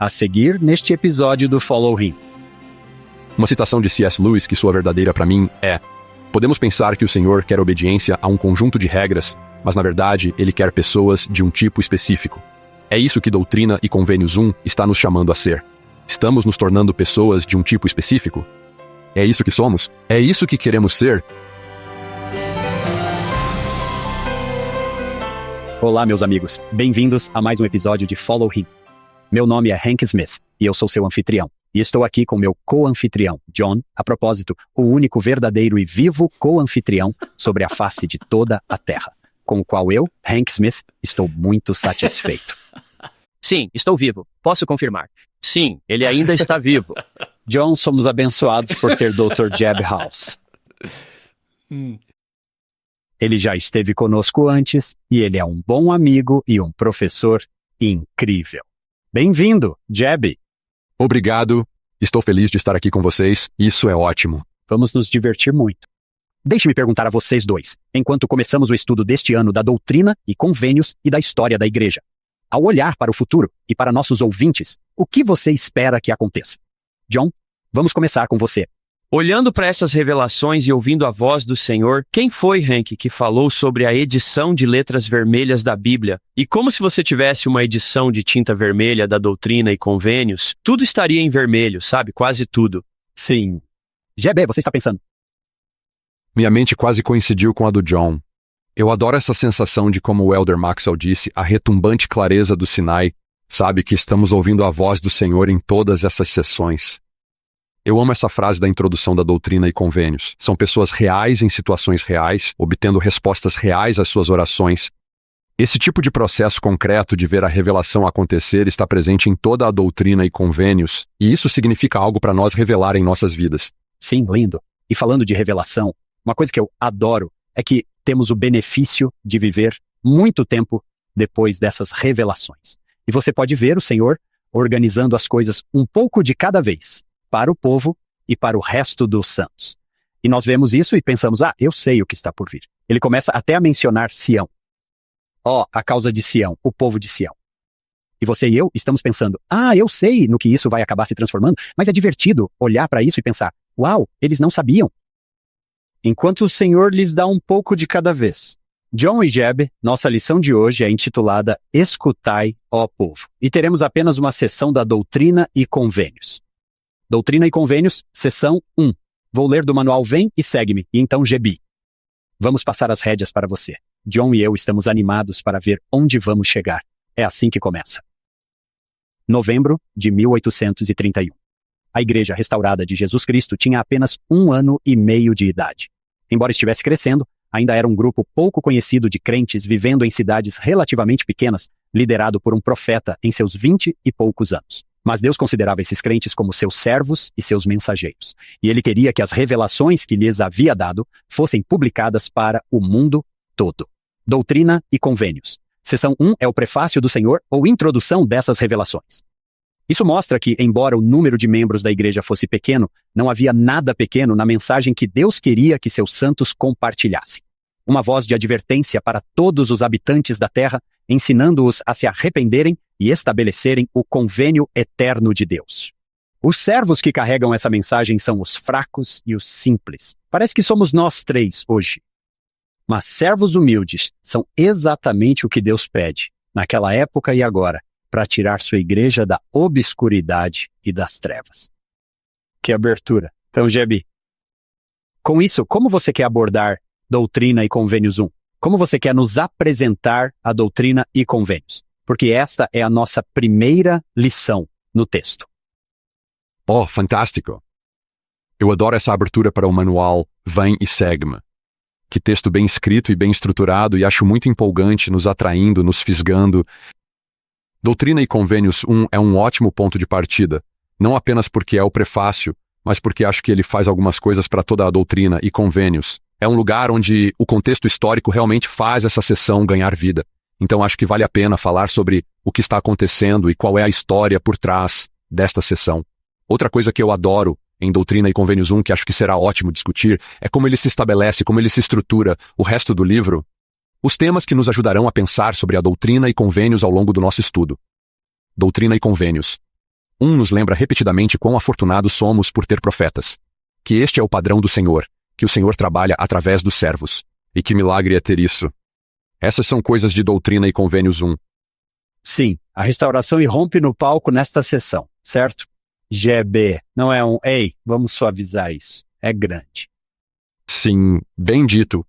a seguir neste episódio do Follow Him. Uma citação de C.S. Lewis que soa verdadeira para mim é: podemos pensar que o Senhor quer obediência a um conjunto de regras, mas na verdade Ele quer pessoas de um tipo específico. É isso que Doutrina e Convênios 1 está nos chamando a ser. Estamos nos tornando pessoas de um tipo específico? É isso que somos? É isso que queremos ser? Olá, meus amigos. Bem-vindos a mais um episódio de Follow Him. Meu nome é Hank Smith e eu sou seu anfitrião. E estou aqui com meu co-anfitrião, John, a propósito, o único verdadeiro e vivo co-anfitrião sobre a face de toda a Terra, com o qual eu, Hank Smith, estou muito satisfeito. Sim, estou vivo. Posso confirmar. Sim, ele ainda está vivo. John, somos abençoados por ter Dr. Jeb House. Ele já esteve conosco antes e ele é um bom amigo e um professor incrível. Bem-vindo, Jeb. Obrigado. Estou feliz de estar aqui com vocês. Isso é ótimo. Vamos nos divertir muito. Deixe-me perguntar a vocês dois, enquanto começamos o estudo deste ano da doutrina e convênios e da história da igreja. Ao olhar para o futuro e para nossos ouvintes, o que você espera que aconteça? John, vamos começar com você. Olhando para essas revelações e ouvindo a voz do Senhor, quem foi, Hank, que falou sobre a edição de letras vermelhas da Bíblia? E como se você tivesse uma edição de tinta vermelha da Doutrina e Convênios, tudo estaria em vermelho, sabe? Quase tudo. Sim. Jebe, você está pensando? Minha mente quase coincidiu com a do John. Eu adoro essa sensação de, como o Elder Maxwell disse, a retumbante clareza do Sinai. Sabe que estamos ouvindo a voz do Senhor em todas essas sessões. Eu amo essa frase da introdução da Doutrina e Convênios. São pessoas reais em situações reais, obtendo respostas reais às suas orações. Esse tipo de processo concreto de ver a revelação acontecer está presente em toda a Doutrina e Convênios, e isso significa algo para nós revelar em nossas vidas. Sim, lindo. E falando de revelação, uma coisa que eu adoro é que temos o benefício de viver muito tempo depois dessas revelações. E você pode ver o Senhor organizando as coisas um pouco de cada vez, para o povo e para o resto dos santos. E nós vemos isso e pensamos, eu sei o que está por vir. Ele começa até a mencionar Sião. A causa de Sião, o povo de Sião. E você e eu estamos pensando, eu sei no que isso vai acabar se transformando, mas é divertido olhar para isso e pensar, uau, eles não sabiam. Enquanto o Senhor lhes dá um pouco de cada vez. John e Jeb, nossa lição de hoje é intitulada Escutai, ó povo. E teremos apenas uma sessão da Doutrina e Convênios. Doutrina e Convênios, sessão 1. Vou ler do manual Vem e Segue-me, e então Jebi. Vamos passar as rédeas para você. John e eu estamos animados para ver onde vamos chegar. É assim que começa. Novembro de 1831. A Igreja Restaurada de Jesus Cristo tinha apenas 1 ano e meio de idade. Embora estivesse crescendo, ainda era um grupo pouco conhecido de crentes vivendo em cidades relativamente pequenas, liderado por um profeta em seus 20 e poucos anos. Mas Deus considerava esses crentes como seus servos e seus mensageiros. E Ele queria que as revelações que lhes havia dado fossem publicadas para o mundo todo. Doutrina e Convênios. Seção 1 é o prefácio do Senhor ou introdução dessas revelações. Isso mostra que, embora o número de membros da igreja fosse pequeno, não havia nada pequeno na mensagem que Deus queria que seus santos compartilhassem. Uma voz de advertência para todos os habitantes da terra, ensinando-os a se arrependerem e estabelecerem o convênio eterno de Deus. Os servos que carregam essa mensagem são os fracos e os simples. Parece que somos nós três hoje. Mas servos humildes são exatamente o que Deus pede, naquela época e agora, para tirar sua igreja da obscuridade e das trevas. Que abertura. Então, Jebi, com isso, como você quer abordar Doutrina e Convênios 1? Como você quer nos apresentar a Doutrina e Convênios? Porque esta é a nossa primeira lição no texto. Fantástico! Eu adoro essa abertura para o manual Vem e Segue-me. Que texto bem escrito e bem estruturado, e acho muito empolgante, nos atraindo, nos fisgando. Doutrina e Convênios 1 é um ótimo ponto de partida, não apenas porque é o prefácio, mas porque acho que ele faz algumas coisas para toda a Doutrina e Convênios. É um lugar onde o contexto histórico realmente faz essa sessão ganhar vida. Então acho que vale a pena falar sobre o que está acontecendo e qual é a história por trás desta sessão. Outra coisa que eu adoro em Doutrina e Convênios 1, que acho que será ótimo discutir, é como ele se estabelece, como ele se estrutura o resto do livro. Os temas que nos ajudarão a pensar sobre a doutrina e convênios ao longo do nosso estudo. Doutrina e Convênios. Nos lembra repetidamente quão afortunados somos por ter profetas. Que este é o padrão do Senhor, que o Senhor trabalha através dos servos. E que milagre é ter isso. Essas são coisas de Doutrina e Convênios 1. Sim, a restauração irrompe no palco nesta sessão, certo? GB, não é um ei, vamos suavizar isso. É grande. Sim, bem dito.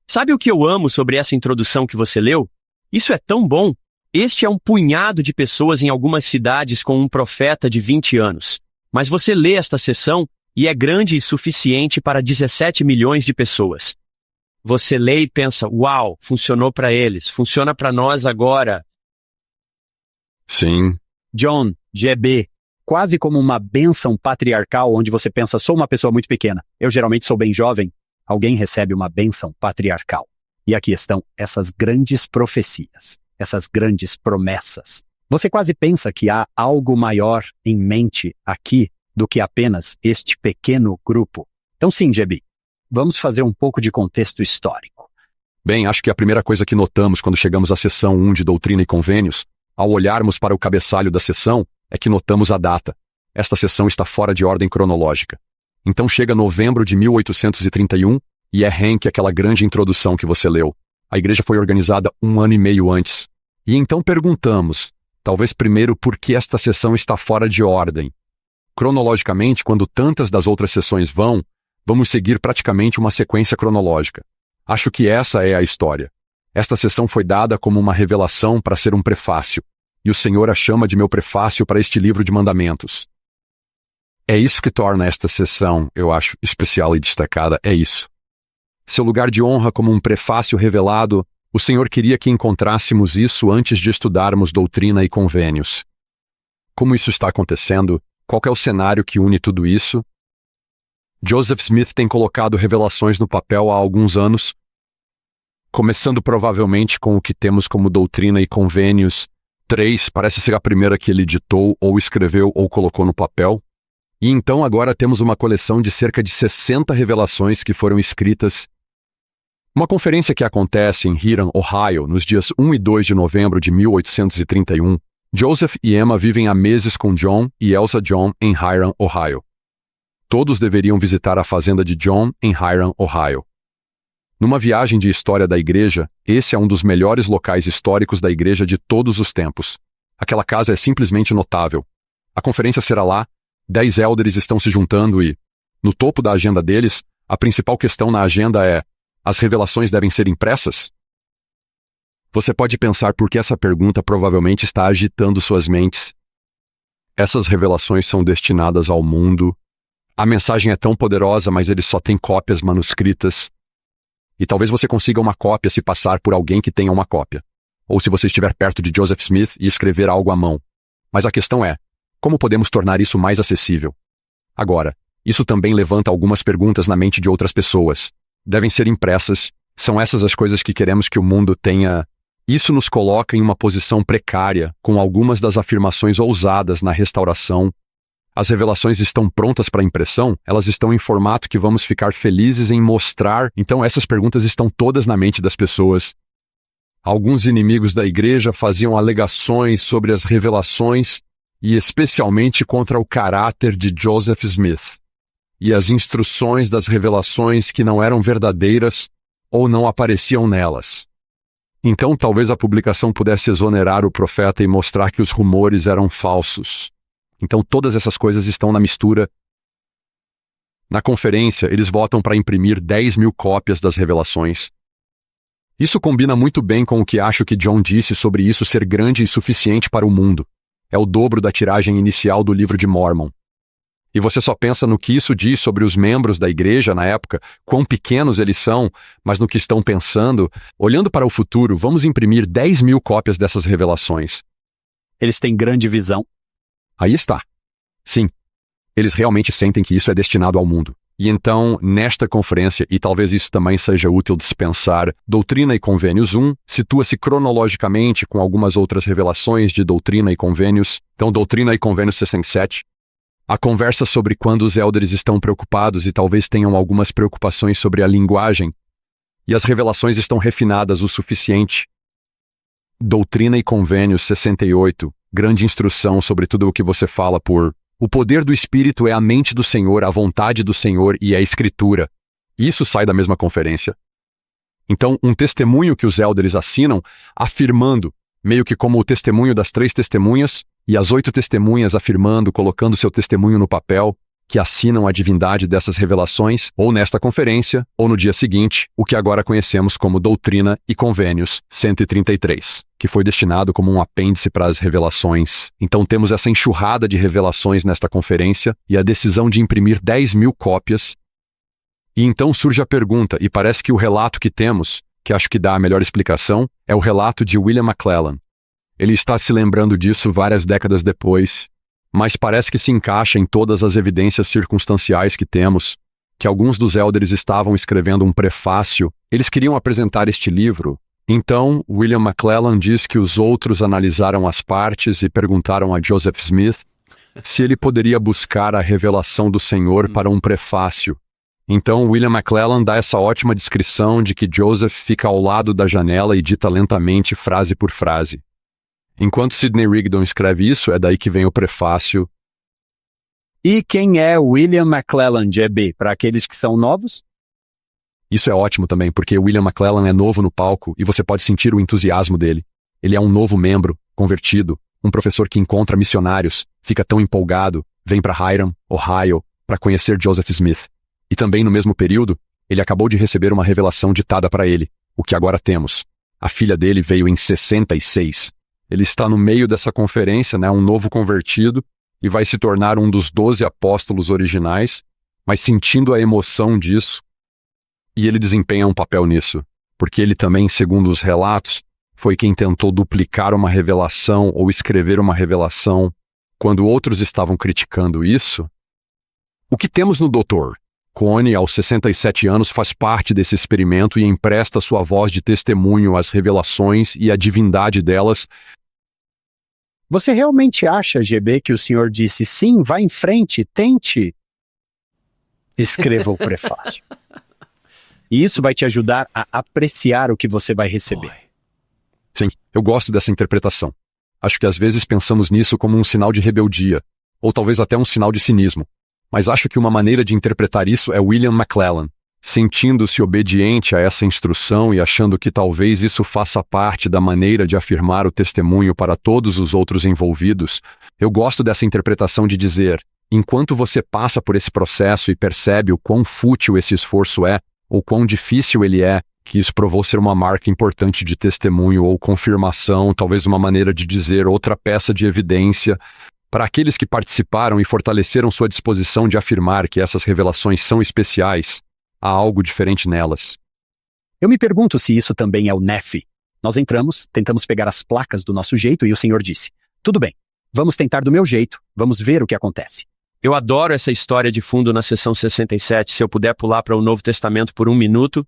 Sabe o que eu amo sobre essa introdução que você leu? Isso é tão bom. Este é um punhado de pessoas em algumas cidades com um profeta de 20 anos. Mas você lê esta sessão e é grande e suficiente para 17 milhões de pessoas. Você lê e pensa, uau, funcionou para eles, funciona para nós agora. Sim. John, GB, quase como uma bênção patriarcal onde você pensa, sou uma pessoa muito pequena, eu geralmente sou bem jovem, alguém recebe uma bênção patriarcal. E aqui estão essas grandes profecias, essas grandes promessas. Você quase pensa que há algo maior em mente aqui do que apenas este pequeno grupo. Então sim, GB, vamos fazer um pouco de contexto histórico. Bem, acho que a primeira coisa que notamos quando chegamos à sessão 1 de Doutrina e Convênios, ao olharmos para o cabeçalho da sessão, é que notamos a data. Esta sessão está fora de ordem cronológica. Então chega novembro de 1831 e é Henk aquela grande introdução que você leu. A igreja foi organizada 1 ano e meio antes. E então perguntamos, talvez primeiro por que esta sessão está fora de ordem. Cronologicamente, quando tantas das outras sessões vamos seguir praticamente uma sequência cronológica. Acho que essa é a história. Esta sessão foi dada como uma revelação para ser um prefácio, e o Senhor a chama de meu prefácio para este livro de mandamentos. É isso que torna esta sessão, eu acho, especial e destacada, é isso. Seu lugar de honra como um prefácio revelado, o Senhor queria que encontrássemos isso antes de estudarmos Doutrina e Convênios. Como isso está acontecendo? Qual é o cenário que une tudo isso? Joseph Smith tem colocado revelações no papel há alguns anos, começando provavelmente com o que temos como Doutrina e Convênios 3, parece ser a primeira que ele editou, ou escreveu, ou colocou no papel. E então agora temos uma coleção de cerca de 60 revelações que foram escritas. Uma conferência que acontece em Hiram, Ohio, nos dias 1 e 2 de novembro de 1831, Joseph e Emma vivem há meses com John e Elsa John em Hiram, Ohio. Todos deveriam visitar a fazenda de John em Hiram, Ohio. Numa viagem de história da igreja, esse é um dos melhores locais históricos da igreja de todos os tempos. Aquela casa é simplesmente notável. A conferência será lá, 10 élderes estão se juntando e, no topo da agenda deles, a principal questão na agenda é: as revelações devem ser impressas? Você pode pensar por que essa pergunta provavelmente está agitando suas mentes. Essas revelações são destinadas ao mundo. A mensagem é tão poderosa, mas eles só têm cópias manuscritas. E talvez você consiga uma cópia se passar por alguém que tenha uma cópia. Ou se você estiver perto de Joseph Smith e escrever algo à mão. Mas a questão é, como podemos tornar isso mais acessível? Agora, isso também levanta algumas perguntas na mente de outras pessoas. Devem ser impressas. São essas as coisas que queremos que o mundo tenha. Isso nos coloca em uma posição precária, com algumas das afirmações ousadas na restauração. As revelações estão prontas para impressão? Elas estão em formato que vamos ficar felizes em mostrar? Então essas perguntas estão todas na mente das pessoas. Alguns inimigos da igreja faziam alegações sobre as revelações e especialmente contra o caráter de Joseph Smith e as instruções das revelações que não eram verdadeiras ou não apareciam nelas. Então talvez a publicação pudesse exonerar o profeta e mostrar que os rumores eram falsos. Então todas essas coisas estão na mistura. Na conferência, eles votam para imprimir 10.000 cópias das revelações. Isso combina muito bem com o que acho que John disse sobre isso ser grande e suficiente para o mundo. É o dobro da tiragem inicial do livro de Mormon. E você só pensa no que isso diz sobre os membros da igreja na época, quão pequenos eles são, mas no que estão pensando. Olhando para o futuro, vamos imprimir 10.000 cópias dessas revelações. Eles têm grande visão. Aí está. Sim, eles realmente sentem que isso é destinado ao mundo. E então, nesta conferência, e talvez isso também seja útil de se pensar, Doutrina e Convênios 1 situa-se cronologicamente com algumas outras revelações de Doutrina e Convênios. Então, Doutrina e Convênios 67. A conversa sobre quando os élderes estão preocupados e talvez tenham algumas preocupações sobre a linguagem. E as revelações estão refinadas o suficiente. Doutrina e Convênios 68. grande instrução sobre tudo o que você fala por o poder do Espírito é a mente do Senhor, a vontade do Senhor e a Escritura. Isso sai da mesma conferência. Então, um testemunho que os elders assinam, afirmando, meio que como o testemunho das 3 testemunhas, e as 8 testemunhas afirmando, colocando seu testemunho no papel, que assinam a divindade dessas revelações, ou nesta conferência, ou no dia seguinte, o que agora conhecemos como Doutrina e Convênios 133, que foi destinado como um apêndice para as revelações. Então temos essa enxurrada de revelações nesta conferência e a decisão de imprimir 10.000 cópias. E então surge a pergunta, e parece que o relato que temos, que acho que dá a melhor explicação, é o relato de William McLellan. Ele está se lembrando disso várias décadas depois, mas parece que se encaixa em todas as evidências circunstanciais que temos, que alguns dos elders estavam escrevendo um prefácio, eles queriam apresentar este livro. Então, William McLellan diz que os outros analisaram as partes e perguntaram a Joseph Smith se ele poderia buscar a revelação do Senhor para um prefácio. Então, William McLellan dá essa ótima descrição de que Joseph fica ao lado da janela e dita lentamente frase por frase. Enquanto Sidney Rigdon escreve isso, é daí que vem o prefácio. E quem é William McLellan, GB, para aqueles que são novos? Isso é ótimo também, porque William McLellan é novo no palco e você pode sentir o entusiasmo dele. Ele é um novo membro, convertido, um professor que encontra missionários, fica tão empolgado, vem para Hiram, Ohio, para conhecer Joseph Smith. E também no mesmo período, ele acabou de receber uma revelação ditada para ele, o que agora temos. A filha dele veio em 66. Ele está no meio dessa conferência, um novo convertido, e vai se tornar um dos 12 apóstolos originais, mas sentindo a emoção disso, e ele desempenha um papel nisso, porque ele também, segundo os relatos, foi quem tentou duplicar uma revelação ou escrever uma revelação quando outros estavam criticando isso. O que temos no Dr. Cone, aos 67 anos, faz parte desse experimento e empresta sua voz de testemunho às revelações e à divindade delas. Você realmente acha, GB, que o senhor disse sim, vá em frente, tente? Escreva o prefácio. E isso vai te ajudar a apreciar o que você vai receber. Sim, eu gosto dessa interpretação. Acho que às vezes pensamos nisso como um sinal de rebeldia, ou talvez até um sinal de cinismo. Mas acho que uma maneira de interpretar isso é William McLellan, sentindo-se obediente a essa instrução e achando que talvez isso faça parte da maneira de afirmar o testemunho para todos os outros envolvidos. Eu gosto dessa interpretação de dizer, enquanto você passa por esse processo e percebe o quão fútil esse esforço é, ou quão difícil ele é, que isso provou ser uma marca importante de testemunho ou confirmação, talvez uma maneira de dizer outra peça de evidência, para aqueles que participaram e fortaleceram sua disposição de afirmar que essas revelações são especiais, há algo diferente nelas. Eu me pergunto se isso também é o Nephi. Nós entramos, tentamos pegar as placas do nosso jeito e o Senhor disse, tudo bem, vamos tentar do meu jeito, vamos ver o que acontece. Eu adoro essa história de fundo na seção 67, se eu puder pular para o Novo Testamento por 1 minuto.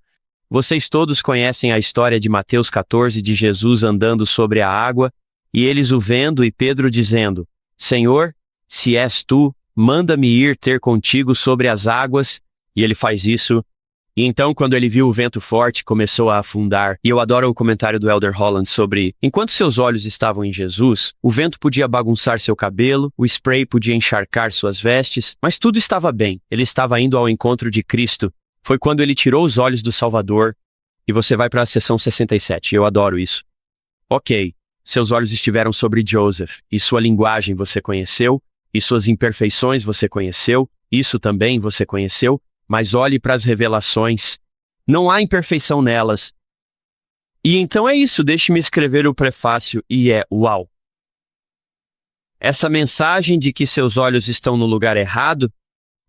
Vocês todos conhecem a história de Mateus 14, de Jesus andando sobre a água, e eles o vendo e Pedro dizendo, Senhor, se és tu, manda-me ir ter contigo sobre as águas, e ele faz isso. E então, quando ele viu o vento forte, começou a afundar. E eu adoro o comentário do Elder Holland sobre, enquanto seus olhos estavam em Jesus, o vento podia bagunçar seu cabelo, o spray podia encharcar suas vestes, mas tudo estava bem. Ele estava indo ao encontro de Cristo. Foi quando ele tirou os olhos do Salvador. E você vai para a seção 67. Eu adoro isso. Ok. Seus olhos estiveram sobre Joseph, e sua linguagem você conheceu, e suas imperfeições você conheceu, isso também você conheceu, mas olhe para as revelações. Não há imperfeição nelas. E então é isso, deixe-me escrever o prefácio, e é uau. Essa mensagem de que seus olhos estão no lugar errado,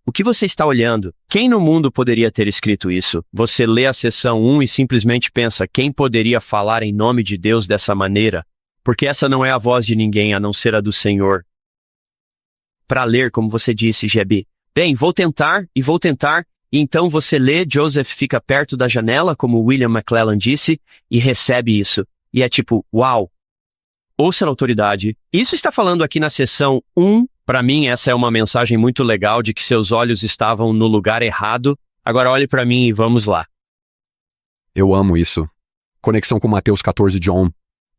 o que você está olhando? Quem no mundo poderia ter escrito isso? Você lê a seção 1 e simplesmente pensa, quem poderia falar em nome de Deus dessa maneira? Porque essa não é a voz de ninguém a não ser a do Senhor. Para ler, como você disse, GB. Bem, vou tentar, e então você lê, Joseph fica perto da janela, como William McLellan disse, e recebe isso. E é tipo, uau. Ouça a autoridade. Isso está falando aqui na seção 1. Para mim, essa é uma mensagem muito legal de que seus olhos estavam no lugar errado. Agora olhe para mim e vamos lá. Eu amo isso. Conexão com Mateus 14, John.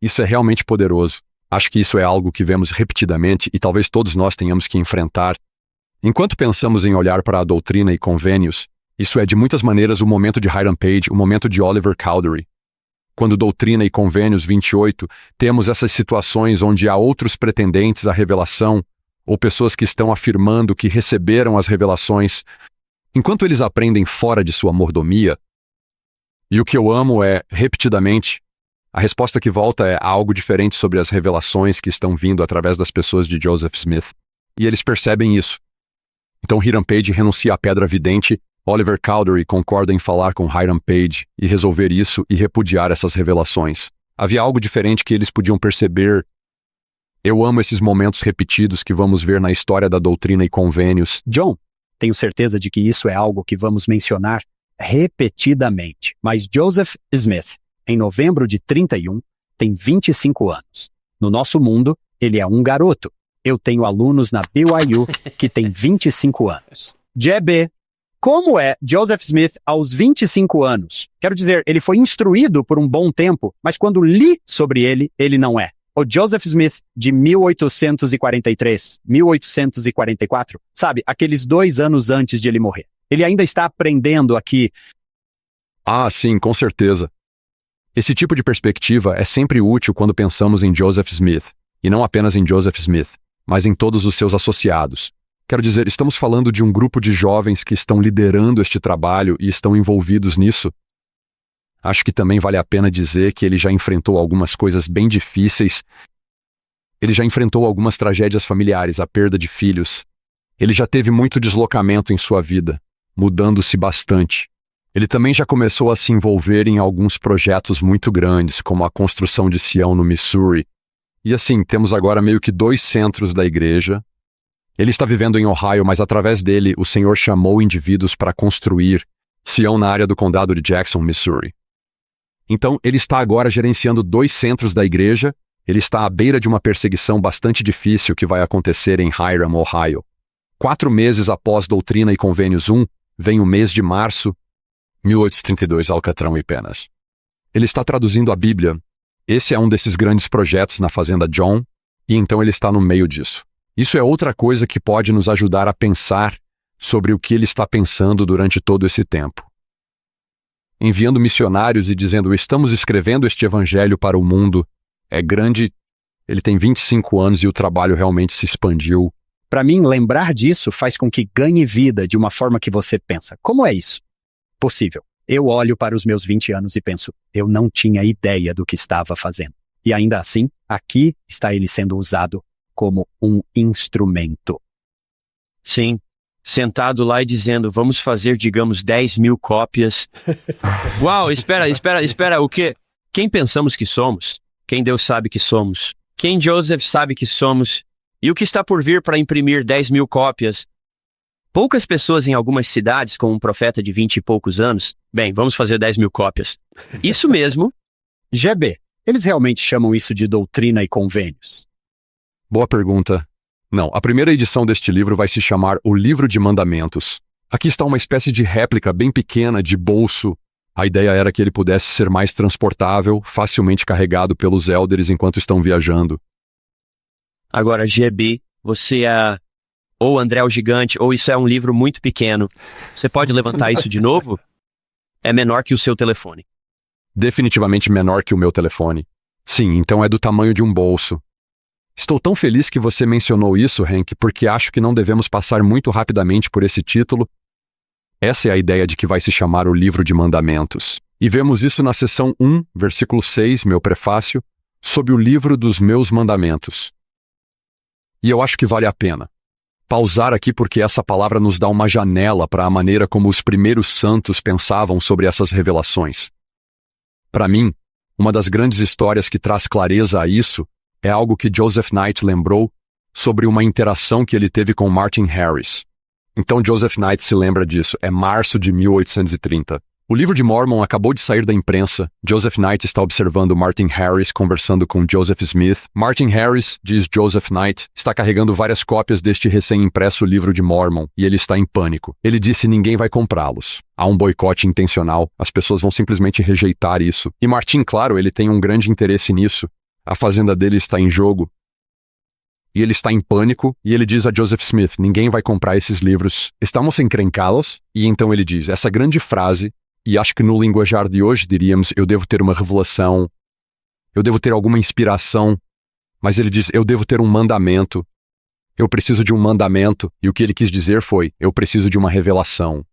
Isso é realmente poderoso. Acho que isso é algo que vemos repetidamente e talvez todos nós tenhamos que enfrentar. Enquanto pensamos em olhar para a doutrina e convênios, isso é de muitas maneiras o momento de Hiram Page, o momento de Oliver Cowdery. Quando Doutrina e Convênios 28, temos essas situações onde há outros pretendentes à revelação, ou pessoas que estão afirmando que receberam as revelações, enquanto eles aprendem fora de sua mordomia. E o que eu amo é, repetidamente, a resposta que volta é algo diferente sobre as revelações que estão vindo através das pessoas de Joseph Smith. E eles percebem isso. Então Hiram Page renuncia à pedra vidente, Oliver Cowdery concorda em falar com Hiram Page e resolver isso e repudiar essas revelações. Havia algo diferente que eles podiam perceber. Eu amo esses momentos repetidos que vamos ver na história da Doutrina e Convênios. John, tenho certeza de que isso é algo que vamos mencionar repetidamente. Mas Joseph Smith, em novembro de 31, tem 25 anos. No nosso mundo, ele é um garoto. Eu tenho alunos na BYU que têm 25 anos. JB, como é Joseph Smith aos 25 anos? Quero dizer, ele foi instruído por um bom tempo, mas quando li sobre ele, ele não é. O Joseph Smith de 1843, 1844, sabe, aqueles 2 anos antes de ele morrer. Ele ainda está aprendendo aqui. Ah, sim, com certeza. Esse tipo de perspectiva é sempre útil quando pensamos em Joseph Smith, e não apenas em Joseph Smith, mas em todos os seus associados. Quero dizer, estamos falando de um grupo de jovens que estão liderando este trabalho e estão envolvidos nisso. Acho que também vale a pena dizer que ele já enfrentou algumas coisas bem difíceis. Ele já enfrentou algumas tragédias familiares, a perda de filhos. Ele já teve muito deslocamento em sua vida, mudando-se bastante. Ele também já começou a se envolver em alguns projetos muito grandes, como a construção de Sião no Missouri. E assim, temos agora meio que 2 centros da igreja. Ele está vivendo em Ohio, mas através dele o Senhor chamou indivíduos para construir Sião na área do condado de Jackson, Missouri. Então, ele está agora gerenciando 2 centros da igreja. Ele está à beira de uma perseguição bastante difícil que vai acontecer em Hiram, Ohio. 4 meses após Doutrina e Convênios 1, vem o mês de março, 1832, Alcatrão e Penas. Ele está traduzindo a Bíblia. Esse é um desses grandes projetos na Fazenda John, e então ele está no meio disso. Isso é outra coisa que pode nos ajudar a pensar sobre o que ele está pensando durante todo esse tempo. Enviando missionários e dizendo, estamos escrevendo este evangelho para o mundo, é grande. Ele tem 25 anos e o trabalho realmente se expandiu. Para mim, lembrar disso faz com que ganhe vida de uma forma que você pensa. Como é isso? Possível. Eu olho para os meus 20 anos e penso, eu não tinha ideia do que estava fazendo. E ainda assim, aqui está ele sendo usado como um instrumento. Sim, sentado lá e dizendo, vamos fazer, digamos, 10.000 cópias. Uau, espera, o quê? Quem pensamos que somos? Quem Deus sabe que somos? Quem Joseph sabe que somos? E o que está por vir para imprimir 10.000 cópias? Poucas pessoas em algumas cidades com um profeta de 20 e poucos anos. Bem, vamos fazer 10.000 cópias. Isso mesmo. GB, eles realmente chamam isso de Doutrina e Convênios? Boa pergunta. Não, a primeira edição deste livro vai se chamar O Livro de Mandamentos. Aqui está uma espécie de réplica bem pequena de bolso. A ideia era que ele pudesse ser mais transportável, facilmente carregado pelos elders enquanto estão viajando. Agora, GB, você é... ou André o Gigante, ou isso é um livro muito pequeno. Você pode levantar isso de novo? É menor que o seu telefone. Definitivamente menor que o meu telefone. Sim, então é do tamanho de um bolso. Estou tão feliz que você mencionou isso, Hank, porque acho que não devemos passar muito rapidamente por esse título. Essa é a ideia de que vai se chamar o Livro de Mandamentos. E vemos isso na seção 1, versículo 6, meu prefácio, sob o livro dos meus mandamentos. E eu acho que vale a pena pausar aqui porque essa palavra nos dá uma janela para a maneira como os primeiros santos pensavam sobre essas revelações. Para mim, uma das grandes histórias que traz clareza a isso é algo que Joseph Knight lembrou sobre uma interação que ele teve com Martin Harris. Então Joseph Knight se lembra disso, é março de 1830. O livro de Mormon acabou de sair da imprensa. Joseph Knight está observando Martin Harris conversando com Joseph Smith. Martin Harris, diz Joseph Knight, está carregando várias cópias deste recém-impresso livro de Mormon e ele está em pânico. Ele disse ninguém vai comprá-los. Há um boicote intencional, as pessoas vão simplesmente rejeitar isso. E Martin, claro, ele tem um grande interesse nisso. A fazenda dele está em jogo. E ele está em pânico, e ele diz a Joseph Smith, ninguém vai comprar esses livros. Estamos encrencá-los? E então ele diz essa grande frase, e acho que no linguajar de hoje diríamos, eu devo ter uma revelação, eu devo ter alguma inspiração, mas ele diz, eu devo ter um mandamento, eu preciso de um mandamento, e o que ele quis dizer foi, eu preciso de uma revelação.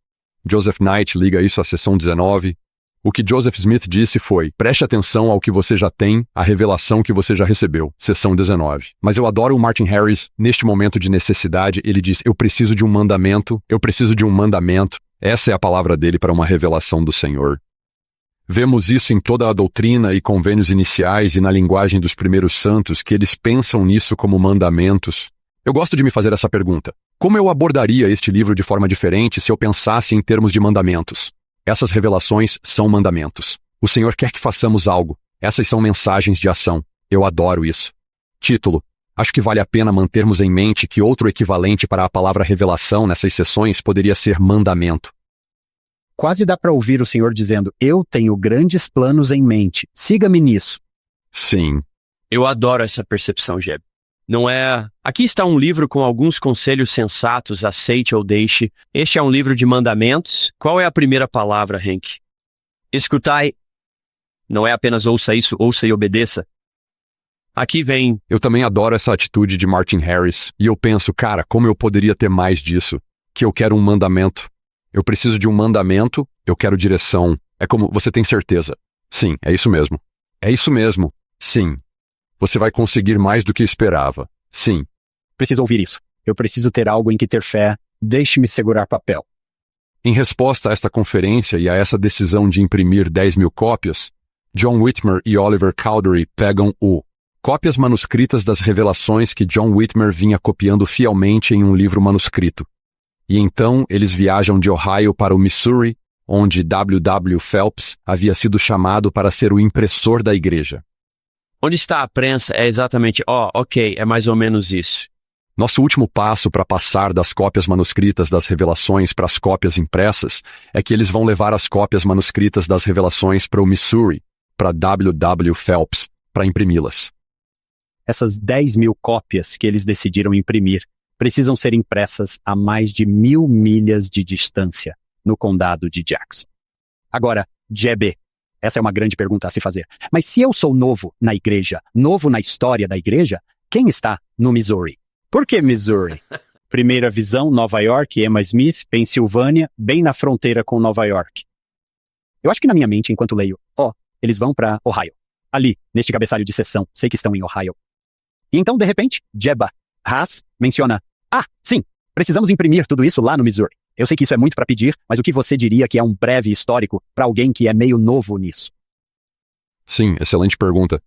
Joseph Knight liga isso à seção 19. O que Joseph Smith disse foi, preste atenção ao que você já tem, à revelação que você já recebeu, seção 19. Mas eu adoro o Martin Harris, neste momento de necessidade, ele diz, eu preciso de um mandamento, eu preciso de um mandamento. Essa é a palavra dele para uma revelação do Senhor. Vemos isso em toda a doutrina e convênios iniciais e na linguagem dos primeiros santos, que eles pensam nisso como mandamentos. Eu gosto de me fazer essa pergunta. Como eu abordaria este livro de forma diferente se eu pensasse em termos de mandamentos? Essas revelações são mandamentos. O Senhor quer que façamos algo. Essas são mensagens de ação. Eu adoro isso. Título. Acho que vale a pena mantermos em mente que outro equivalente para a palavra revelação nessas sessões poderia ser mandamento. Quase dá para ouvir o Senhor dizendo, eu tenho grandes planos em mente. Siga-me nisso. Sim. Eu adoro essa percepção, Jeb. Não é... Aqui está um livro com alguns conselhos sensatos, aceite ou deixe. Este é um livro de mandamentos. Qual é a primeira palavra, Hank? Escutai. Não é apenas ouça isso, ouça e obedeça. Aqui vem... Eu também adoro essa atitude de Martin Harris. E eu penso, cara, como eu poderia ter mais disso? Que eu quero um mandamento. Eu preciso de um mandamento, eu quero direção. É como, você tem certeza? Sim, é isso mesmo. É isso mesmo. Sim. Você vai conseguir mais do que esperava. Sim. Preciso ouvir isso. Eu preciso ter algo em que ter fé. Deixe-me segurar papel. Em resposta a esta conferência e a essa decisão de imprimir 10.000 cópias, John Whitmer e Oliver Cowdery pegam cópias manuscritas das revelações que John Whitmer vinha copiando fielmente em um livro manuscrito. E então eles viajam de Ohio para o Missouri, onde W.W. Phelps havia sido chamado para ser o impressor da igreja. Onde está a prensa é exatamente, ok, é mais ou menos isso. Nosso último passo para passar das cópias manuscritas das revelações para as cópias impressas é que eles vão levar as cópias manuscritas das revelações para o Missouri, para W.W. Phelps, para imprimi-las. Essas 10.000 cópias que eles decidiram imprimir precisam ser impressas a mais de 1.000 milhas de distância, no condado de Jackson. Agora, Jeb, essa é uma grande pergunta a se fazer. Mas se eu sou novo na igreja, novo na história da igreja, quem está no Missouri? Por que Missouri? Primeira visão, Nova York, Emma Smith, Pensilvânia, bem na fronteira com Nova York. Eu acho que na minha mente, enquanto leio, eles vão para Ohio. Ali, neste cabeçalho de sessão, sei que estão em Ohio. E então, de repente, Jeba Haas menciona, sim, precisamos imprimir tudo isso lá no Missouri. Eu sei que isso é muito para pedir, mas o que você diria que é um breve histórico para alguém que é meio novo nisso? Sim, excelente pergunta.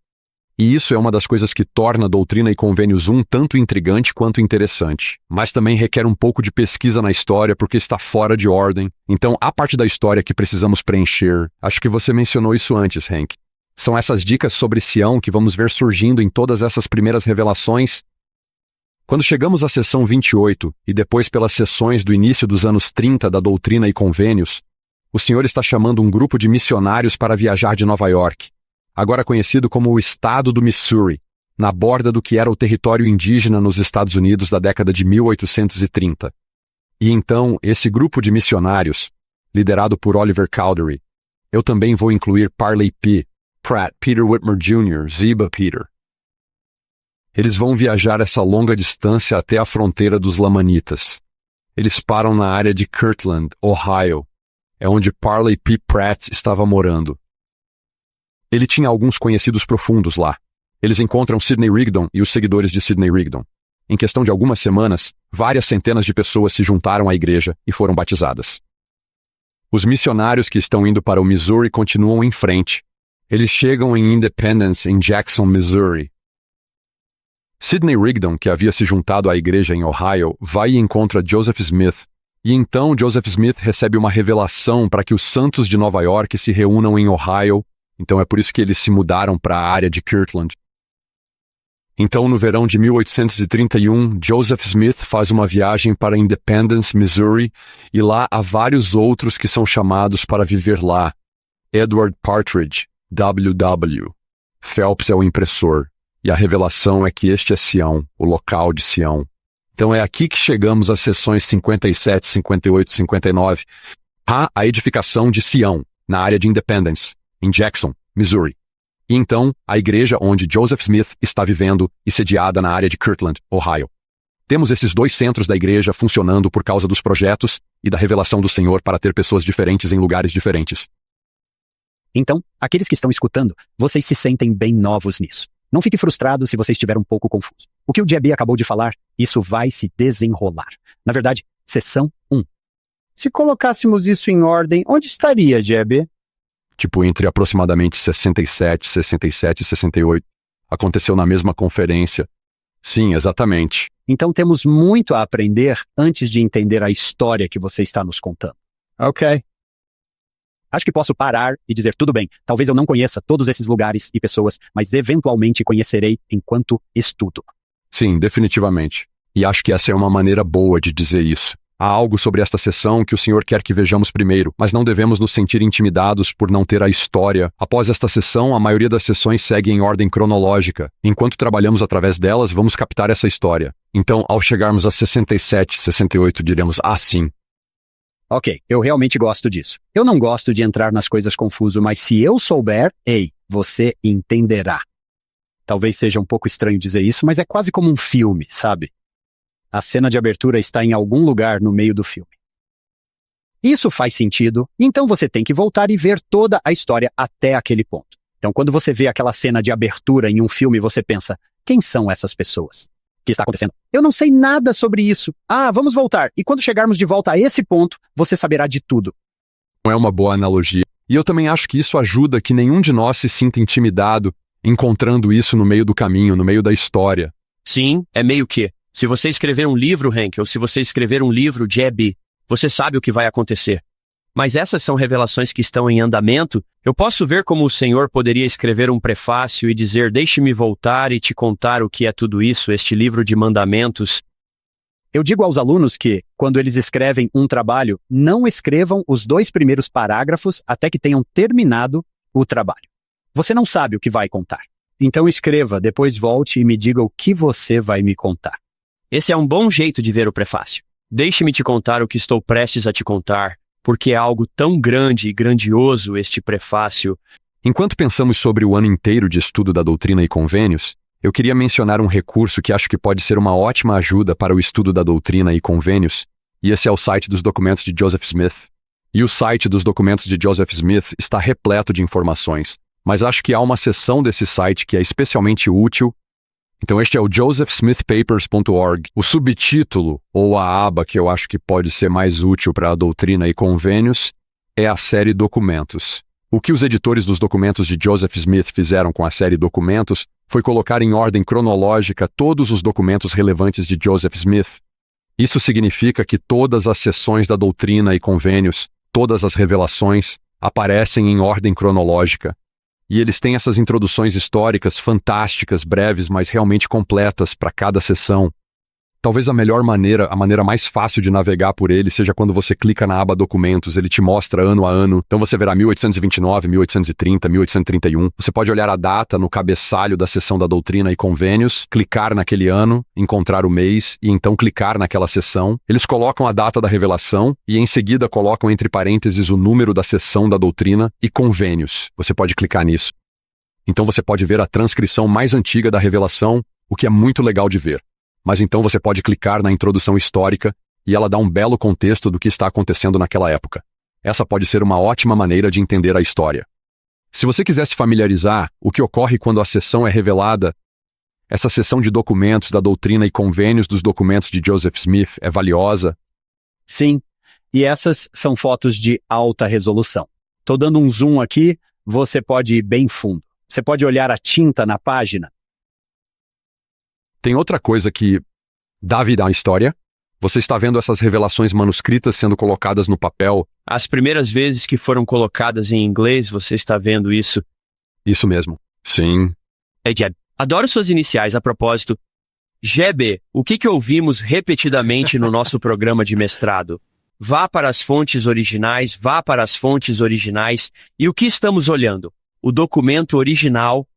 E isso é uma das coisas que torna a Doutrina e Convênios 1 tanto intrigante quanto interessante. Mas também requer um pouco de pesquisa na história porque está fora de ordem. Então, há parte da história que precisamos preencher. Acho que você mencionou isso antes, Hank. São essas dicas sobre Sião que vamos ver surgindo em todas essas primeiras revelações. Quando chegamos à seção 28, e depois pelas sessões do início dos anos 30 da Doutrina e Convênios, o Senhor está chamando um grupo de missionários para viajar de Nova York, agora conhecido como o estado do Missouri, na borda do que era o território indígena nos Estados Unidos da década de 1830. E então, esse grupo de missionários, liderado por Oliver Cowdery, eu também vou incluir Parley P., Pratt, Peter Whitmer Jr., Ziba Peter. Eles vão viajar essa longa distância até a fronteira dos Lamanitas. Eles param na área de Kirtland, Ohio. É onde Parley P. Pratt estava morando. Ele tinha alguns conhecidos profundos lá. Eles encontram Sidney Rigdon e os seguidores de Sidney Rigdon. Em questão de algumas semanas, várias centenas de pessoas se juntaram à igreja e foram batizadas. Os missionários que estão indo para o Missouri continuam em frente. Eles chegam em Independence, em Jackson, Missouri. Sidney Rigdon, que havia se juntado à igreja em Ohio, vai e encontra Joseph Smith, e então Joseph Smith recebe uma revelação para que os santos de Nova York se reúnam em Ohio, então é por isso que eles se mudaram para a área de Kirtland. Então, no verão de 1831, Joseph Smith faz uma viagem para Independence, Missouri, e lá há vários outros que são chamados para viver lá. Edward Partridge, W.W. Phelps é o impressor. E a revelação é que este é Sião, o local de Sião. Então é aqui que chegamos às sessões 57, 58, 59. Há a edificação de Sião, na área de Independence, em Jackson, Missouri. E então, a igreja onde Joseph Smith está vivendo e sediada na área de Kirtland, Ohio. Temos esses dois centros da igreja funcionando por causa dos projetos e da revelação do Senhor para ter pessoas diferentes em lugares diferentes. Então, aqueles que estão escutando, vocês se sentem bem novos nisso. Não fique frustrado se você estiver um pouco confuso. O que o Jeb acabou de falar, isso vai se desenrolar. Na verdade, sessão 1. Se colocássemos isso em ordem, onde estaria, Jeb? Tipo, entre aproximadamente 67 e 68. Aconteceu na mesma conferência. Sim, exatamente. Então temos muito a aprender antes de entender a história que você está nos contando. Ok. Acho que posso parar e dizer, tudo bem, talvez eu não conheça todos esses lugares e pessoas, mas eventualmente conhecerei enquanto estudo. Sim, definitivamente. E acho que essa é uma maneira boa de dizer isso. Há algo sobre esta sessão que o Senhor quer que vejamos primeiro, mas não devemos nos sentir intimidados por não ter a história. Após esta sessão, a maioria das sessões segue em ordem cronológica. Enquanto trabalhamos através delas, vamos captar essa história. Então, ao chegarmos a 67, 68, diremos, sim. Ok, eu realmente gosto disso. Eu não gosto de entrar nas coisas confuso, mas se eu souber, você entenderá. Talvez seja um pouco estranho dizer isso, mas é quase como um filme, sabe? A cena de abertura está em algum lugar no meio do filme. Isso faz sentido, então você tem que voltar e ver toda a história até aquele ponto. Então, quando você vê aquela cena de abertura em um filme, você pensa, quem são essas pessoas? O que está acontecendo? Eu não sei nada sobre isso. Vamos voltar. E quando chegarmos de volta a esse ponto, você saberá de tudo. Não é uma boa analogia. E eu também acho que isso ajuda que nenhum de nós se sinta intimidado encontrando isso no meio do caminho, no meio da história. Sim, é meio que. Se você escrever um livro, Hank, ou se você escrever um livro, Jeb, você sabe o que vai acontecer. Mas essas são revelações que estão em andamento. Eu posso ver como o Senhor poderia escrever um prefácio e dizer, deixe-me voltar e te contar o que é tudo isso, este livro de mandamentos. Eu digo aos alunos que, quando eles escrevem um trabalho, não escrevam os 2 primeiros parágrafos até que tenham terminado o trabalho. Você não sabe o que vai contar. Então escreva, depois volte e me diga o que você vai me contar. Esse é um bom jeito de ver o prefácio. Deixe-me te contar o que estou prestes a te contar, porque é algo tão grande e grandioso este prefácio. Enquanto pensamos sobre o ano inteiro de estudo da doutrina e convênios, eu queria mencionar um recurso que acho que pode ser uma ótima ajuda para o estudo da doutrina e convênios, e esse é o site dos documentos de Joseph Smith. E o site dos documentos de Joseph Smith está repleto de informações, mas acho que há uma seção desse site que é especialmente útil. Então este é o josephsmithpapers.org. O subtítulo, ou a aba que eu acho que pode ser mais útil para a doutrina e convênios, é a série Documentos. O que os editores dos documentos de Joseph Smith fizeram com a série Documentos foi colocar em ordem cronológica todos os documentos relevantes de Joseph Smith. Isso significa que todas as seções da doutrina e convênios, todas as revelações, aparecem em ordem cronológica. E eles têm essas introduções históricas fantásticas, breves, mas realmente completas para cada sessão. Talvez a maneira mais fácil de navegar por ele seja quando você clica na aba Documentos, ele te mostra ano a ano. Então você verá 1829, 1830, 1831. Você pode olhar a data no cabeçalho da seção da doutrina e convênios, clicar naquele ano, encontrar o mês e então clicar naquela seção. Eles colocam a data da revelação e em seguida colocam entre parênteses o número da seção da doutrina e convênios. Você pode clicar nisso. Então você pode ver a transcrição mais antiga da revelação, o que é muito legal de ver. Mas então você pode clicar na introdução histórica e ela dá um belo contexto do que está acontecendo naquela época. Essa pode ser uma ótima maneira de entender a história. Se você quiser se familiarizar, o que ocorre quando a seção é revelada, essa seção de documentos da doutrina e convênios dos documentos de Joseph Smith é valiosa. Sim, e essas são fotos de alta resolução. Estou dando um zoom aqui, você pode ir bem fundo. Você pode olhar a tinta na página. Tem outra coisa que dá vida à história. Você está vendo essas revelações manuscritas sendo colocadas no papel. As primeiras vezes que foram colocadas em inglês, você está vendo isso. Isso mesmo. Sim. Jeb, adoro suas iniciais a propósito. Jeb, o que ouvimos repetidamente no nosso programa de mestrado? Vá para as fontes originais, vá para as fontes originais. E o que estamos olhando? O documento original.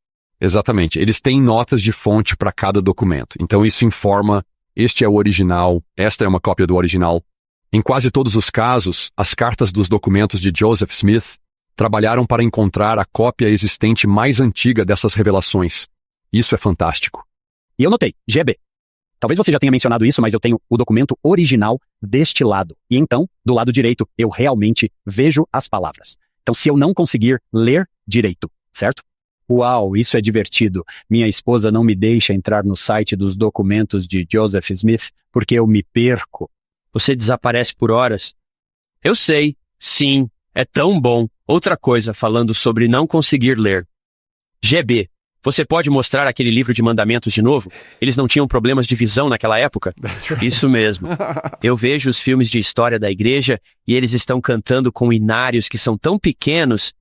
Exatamente. Eles têm notas de fonte para cada documento. Então isso informa, este é o original, esta é uma cópia do original. Em quase todos os casos, as cartas dos documentos de Joseph Smith trabalharam para encontrar a cópia existente mais antiga dessas revelações. Isso é fantástico. E eu notei, GB. Talvez você já tenha mencionado isso, mas eu tenho o documento original deste lado. E então, do lado direito, eu realmente vejo as palavras. Então, se eu não conseguir ler direito, certo? Uau, isso é divertido. Minha esposa não me deixa entrar no site dos documentos de Joseph Smith porque eu me perco. Você desaparece por horas? Eu sei, sim, é tão bom. Outra coisa falando sobre não conseguir ler. GB, você pode mostrar aquele livro de mandamentos de novo? Eles não tinham problemas de visão naquela época? Isso mesmo. Eu vejo os filmes de história da igreja e eles estão cantando com hinários que são tão pequenos.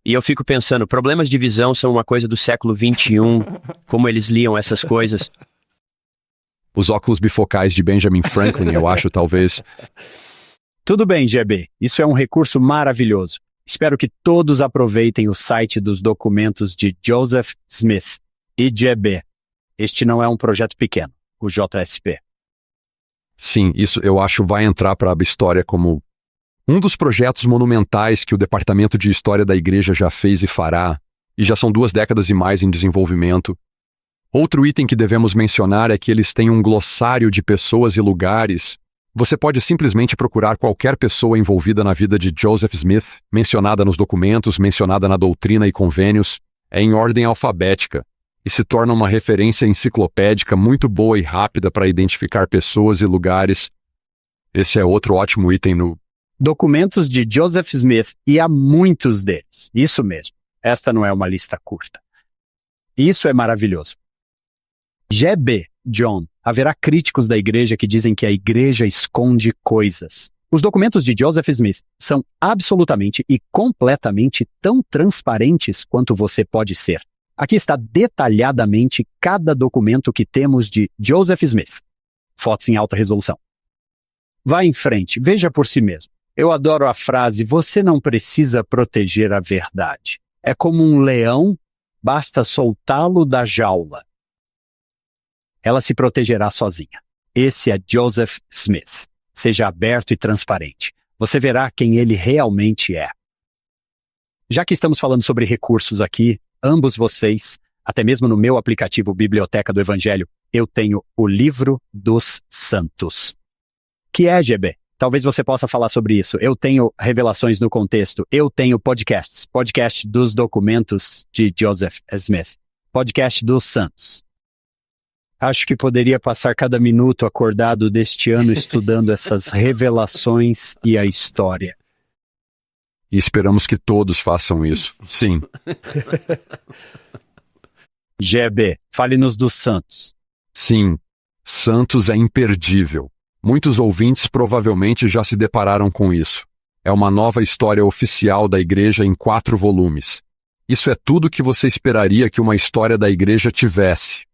E eu fico pensando, problemas de visão são uma coisa do século XXI, como eles liam essas coisas. Os óculos bifocais de Benjamin Franklin, eu acho, talvez. Tudo bem, GB. Isso é um recurso maravilhoso. Espero que todos aproveitem o site dos documentos de Joseph Smith e GB. Este não é um projeto pequeno, o JSP. Sim, isso eu acho vai entrar para a história como um dos projetos monumentais que o Departamento de História da Igreja já fez e fará, e já são 2 décadas e mais em desenvolvimento. Outro item que devemos mencionar é que eles têm um glossário de pessoas e lugares. Você pode simplesmente procurar qualquer pessoa envolvida na vida de Joseph Smith, mencionada nos documentos, mencionada na doutrina e convênios, é em ordem alfabética, e se torna uma referência enciclopédica muito boa e rápida para identificar pessoas e lugares. Esse é outro ótimo item no Documentos de Joseph Smith, e há muitos deles. Isso mesmo. Esta não é uma lista curta. Isso é maravilhoso. GB, John, haverá críticos da igreja que dizem que a igreja esconde coisas. Os documentos de Joseph Smith são absolutamente e completamente tão transparentes quanto você pode ser. Aqui está detalhadamente cada documento que temos de Joseph Smith. Fotos em alta resolução. Vá em frente, veja por si mesmo. Eu adoro a frase, você não precisa proteger a verdade. É como um leão, basta soltá-lo da jaula. Ela se protegerá sozinha. Esse é Joseph Smith. Seja aberto e transparente. Você verá quem ele realmente é. Já que estamos falando sobre recursos aqui, ambos vocês, até mesmo no meu aplicativo Biblioteca do Evangelho, eu tenho o Livro dos Santos. Que é, GB? Talvez você possa falar sobre isso. Eu tenho revelações no contexto. Eu tenho podcasts. Podcast dos documentos de Joseph Smith. Podcast dos Santos. Acho que poderia passar cada minuto acordado deste ano estudando essas revelações e a história. E esperamos que todos façam isso. Sim. GB, fale-nos dos Santos. Sim. Santos é imperdível. Muitos ouvintes provavelmente já se depararam com isso. É uma nova história oficial da igreja em 4 volumes. Isso é tudo que você esperaria que uma história da igreja tivesse.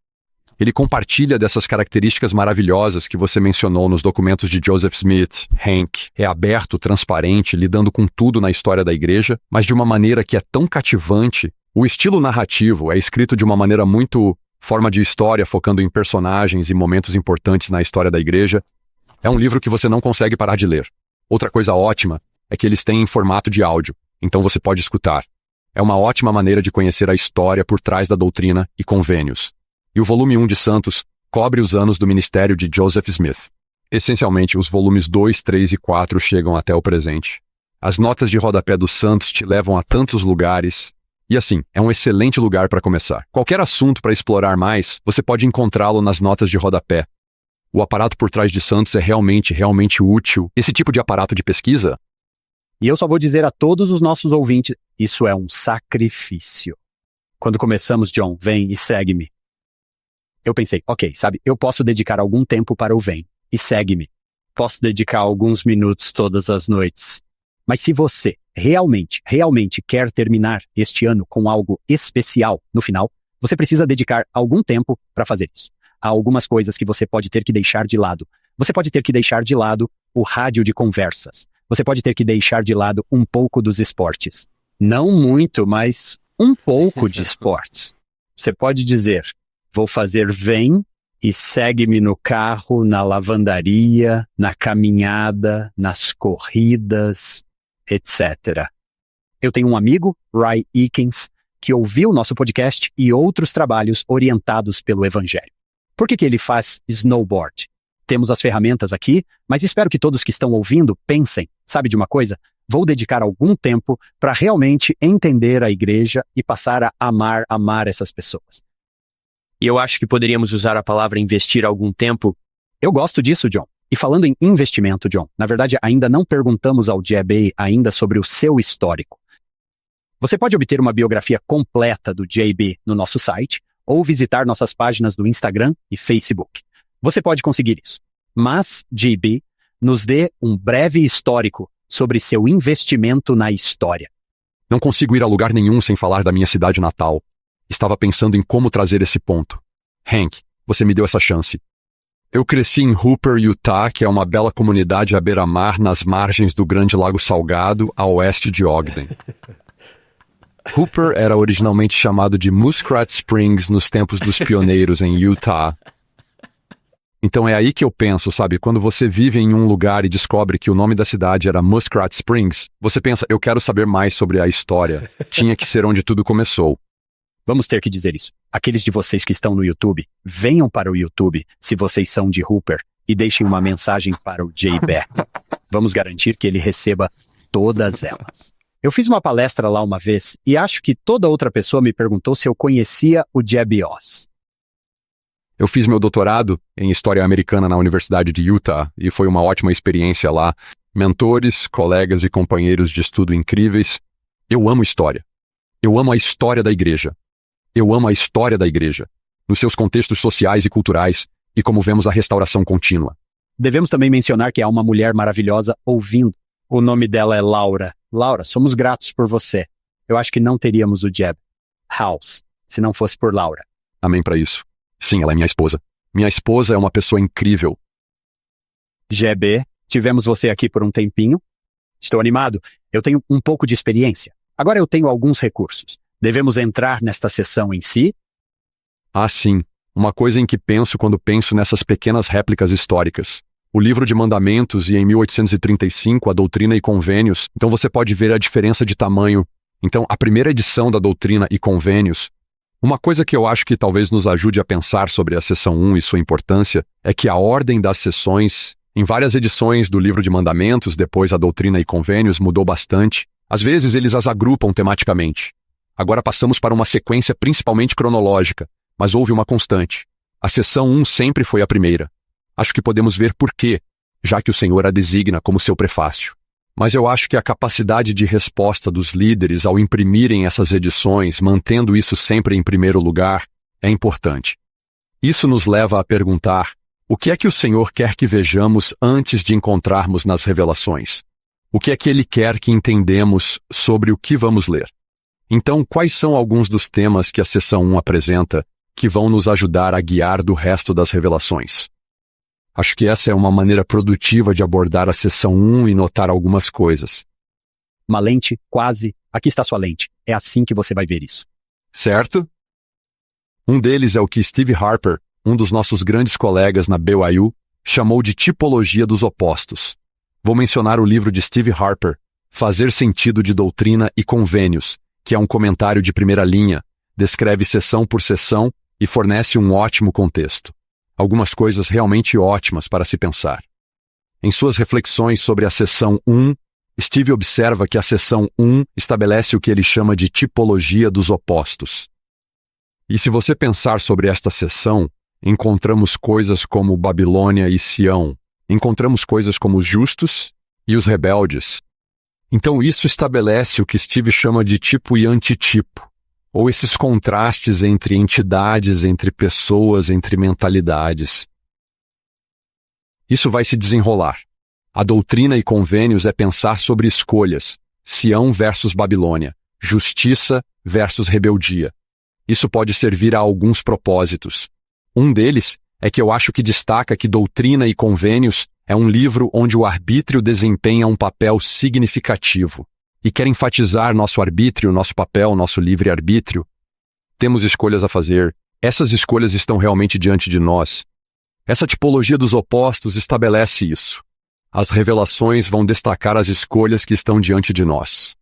Ele compartilha dessas características maravilhosas que você mencionou nos documentos de Joseph Smith, Hank. É aberto, transparente, lidando com tudo na história da igreja, mas de uma maneira que é tão cativante. O estilo narrativo é escrito de uma maneira muito forma de história, focando em personagens e momentos importantes na história da igreja. É um livro que você não consegue parar de ler. Outra coisa ótima é que eles têm em formato de áudio, então você pode escutar. É uma ótima maneira de conhecer a história por trás da doutrina e convênios. E o volume 1 de Santos cobre os anos do ministério de Joseph Smith. Essencialmente, os volumes 2, 3 e 4 chegam até o presente. As notas de rodapé dos Santos te levam a tantos lugares. E assim, é um excelente lugar para começar. Qualquer assunto para explorar mais, você pode encontrá-lo nas notas de rodapé. O aparato por trás de Santos é realmente útil. Esse tipo de aparato de pesquisa? E eu só vou dizer a todos os nossos ouvintes, isso é um sacrifício. Quando começamos, John, vem e segue-me. Eu pensei, ok, sabe, eu posso dedicar algum tempo para o vem e segue-me. Posso dedicar alguns minutos todas as noites. Mas se você realmente quer terminar este ano com algo especial no final, você precisa dedicar algum tempo para fazer isso. Há algumas coisas que você pode ter que deixar de lado. Você pode ter que deixar de lado o rádio de conversas. Você pode ter que deixar de lado um pouco dos esportes. Não muito, mas um pouco de esportes. Você pode dizer, vou fazer vem e segue-me no carro, na lavandaria, na caminhada, nas corridas, etc. Eu tenho um amigo, Ray Eakins, que ouviu nosso podcast e outros trabalhos orientados pelo Evangelho. Por que ele faz snowboard? Temos as ferramentas aqui, mas espero que todos que estão ouvindo pensem, sabe de uma coisa? Vou dedicar algum tempo para realmente entender a igreja e passar a amar essas pessoas. E eu acho que poderíamos usar a palavra investir algum tempo. Eu gosto disso, John. E falando em investimento, John, na verdade ainda não perguntamos ao JB ainda sobre o seu histórico. Você pode obter uma biografia completa do JB no nosso site ou visitar nossas páginas do Instagram e Facebook. Você pode conseguir isso. Mas, JB, nos dê um breve histórico sobre seu investimento na história. Não consigo ir a lugar nenhum sem falar da minha cidade natal. Estava pensando em como trazer esse ponto. Hank, você me deu essa chance. Eu cresci em Hooper, Utah, que é uma bela comunidade à beira-mar nas margens do Grande Lago Salgado, a oeste de Ogden. Hooper era originalmente chamado de Muskrat Springs nos tempos dos pioneiros em Utah. Então é aí que eu penso, sabe? Quando você vive em um lugar e descobre que o nome da cidade era Muskrat Springs, você pensa, eu quero saber mais sobre a história. Tinha que ser onde tudo começou. Vamos ter que dizer isso. Aqueles de vocês que estão no YouTube, venham para o YouTube se vocês são de Hooper e deixem uma mensagem para o JB. Vamos garantir que ele receba todas elas. Eu fiz uma palestra lá uma vez e acho que toda outra pessoa me perguntou se eu conhecia o Jeb Oz. Eu fiz meu doutorado em História Americana na Universidade de Utah e foi uma ótima experiência lá. Mentores, colegas e companheiros de estudo incríveis. Eu amo história. Eu amo a história da igreja. Eu amo a história da igreja, nos seus contextos sociais e culturais, e como vemos a restauração contínua. Devemos também mencionar que há uma mulher maravilhosa ouvindo. O nome dela é Laura. Laura, somos gratos por você. Eu acho que não teríamos o Jeb House se não fosse por Laura. Amém para isso. Sim, ela é minha esposa. Minha esposa é uma pessoa incrível. GB, tivemos você aqui por um tempinho. Estou animado. Eu tenho um pouco de experiência. Agora eu tenho alguns recursos. Devemos entrar nesta sessão em si? Ah, sim. Uma coisa em que penso quando penso nessas pequenas réplicas históricas. O Livro de Mandamentos e, em 1835, a Doutrina e Convênios. Então você pode ver a diferença de tamanho. Então, a primeira edição da Doutrina e Convênios. Uma coisa que eu acho que talvez nos ajude a pensar sobre a seção 1 e sua importância é que a ordem das sessões, em várias edições do Livro de Mandamentos, depois a Doutrina e Convênios, mudou bastante. Às vezes eles as agrupam tematicamente. Agora passamos para uma sequência principalmente cronológica, mas houve uma constante. A seção 1 sempre foi a primeira. Acho que podemos ver por quê, já que o Senhor a designa como seu prefácio. Mas eu acho que a capacidade de resposta dos líderes ao imprimirem essas edições, mantendo isso sempre em primeiro lugar, é importante. Isso nos leva a perguntar, o que é que o Senhor quer que vejamos antes de encontrarmos nas revelações? O que é que Ele quer que entendemos sobre o que vamos ler? Então, quais são alguns dos temas que a seção 1 apresenta que vão nos ajudar a guiar do resto das revelações? Acho que essa é uma maneira produtiva de abordar a seção 1 e notar algumas coisas. Uma lente, quase. Aqui está sua lente. É assim que você vai ver isso. Certo? Um deles é o que Steve Harper, um dos nossos grandes colegas na BYU, chamou de tipologia dos opostos. Vou mencionar o livro de Steve Harper, Fazer Sentido de Doutrina e Convênios, que é um comentário de primeira linha, descreve seção por seção e fornece um ótimo contexto. Algumas coisas realmente ótimas para se pensar. Em suas reflexões sobre a seção 1, Steve observa que a seção 1 estabelece o que ele chama de tipologia dos opostos. E se você pensar sobre esta seção, encontramos coisas como Babilônia e Sião, encontramos coisas como os justos e os rebeldes. Então isso estabelece o que Steve chama de tipo e antitipo, ou esses contrastes entre entidades, entre pessoas, entre mentalidades. Isso vai se desenrolar. A doutrina e convênios é pensar sobre escolhas, Sião versus Babilônia, justiça versus rebeldia. Isso pode servir a alguns propósitos. Um deles é que eu acho que destaca que Doutrina e Convênios é um livro onde o arbítrio desempenha um papel significativo. E quer enfatizar nosso arbítrio, nosso papel, nosso livre-arbítrio. Temos escolhas a fazer. Essas escolhas estão realmente diante de nós. Essa tipologia dos opostos estabelece isso. As revelações vão destacar as escolhas que estão diante de nós.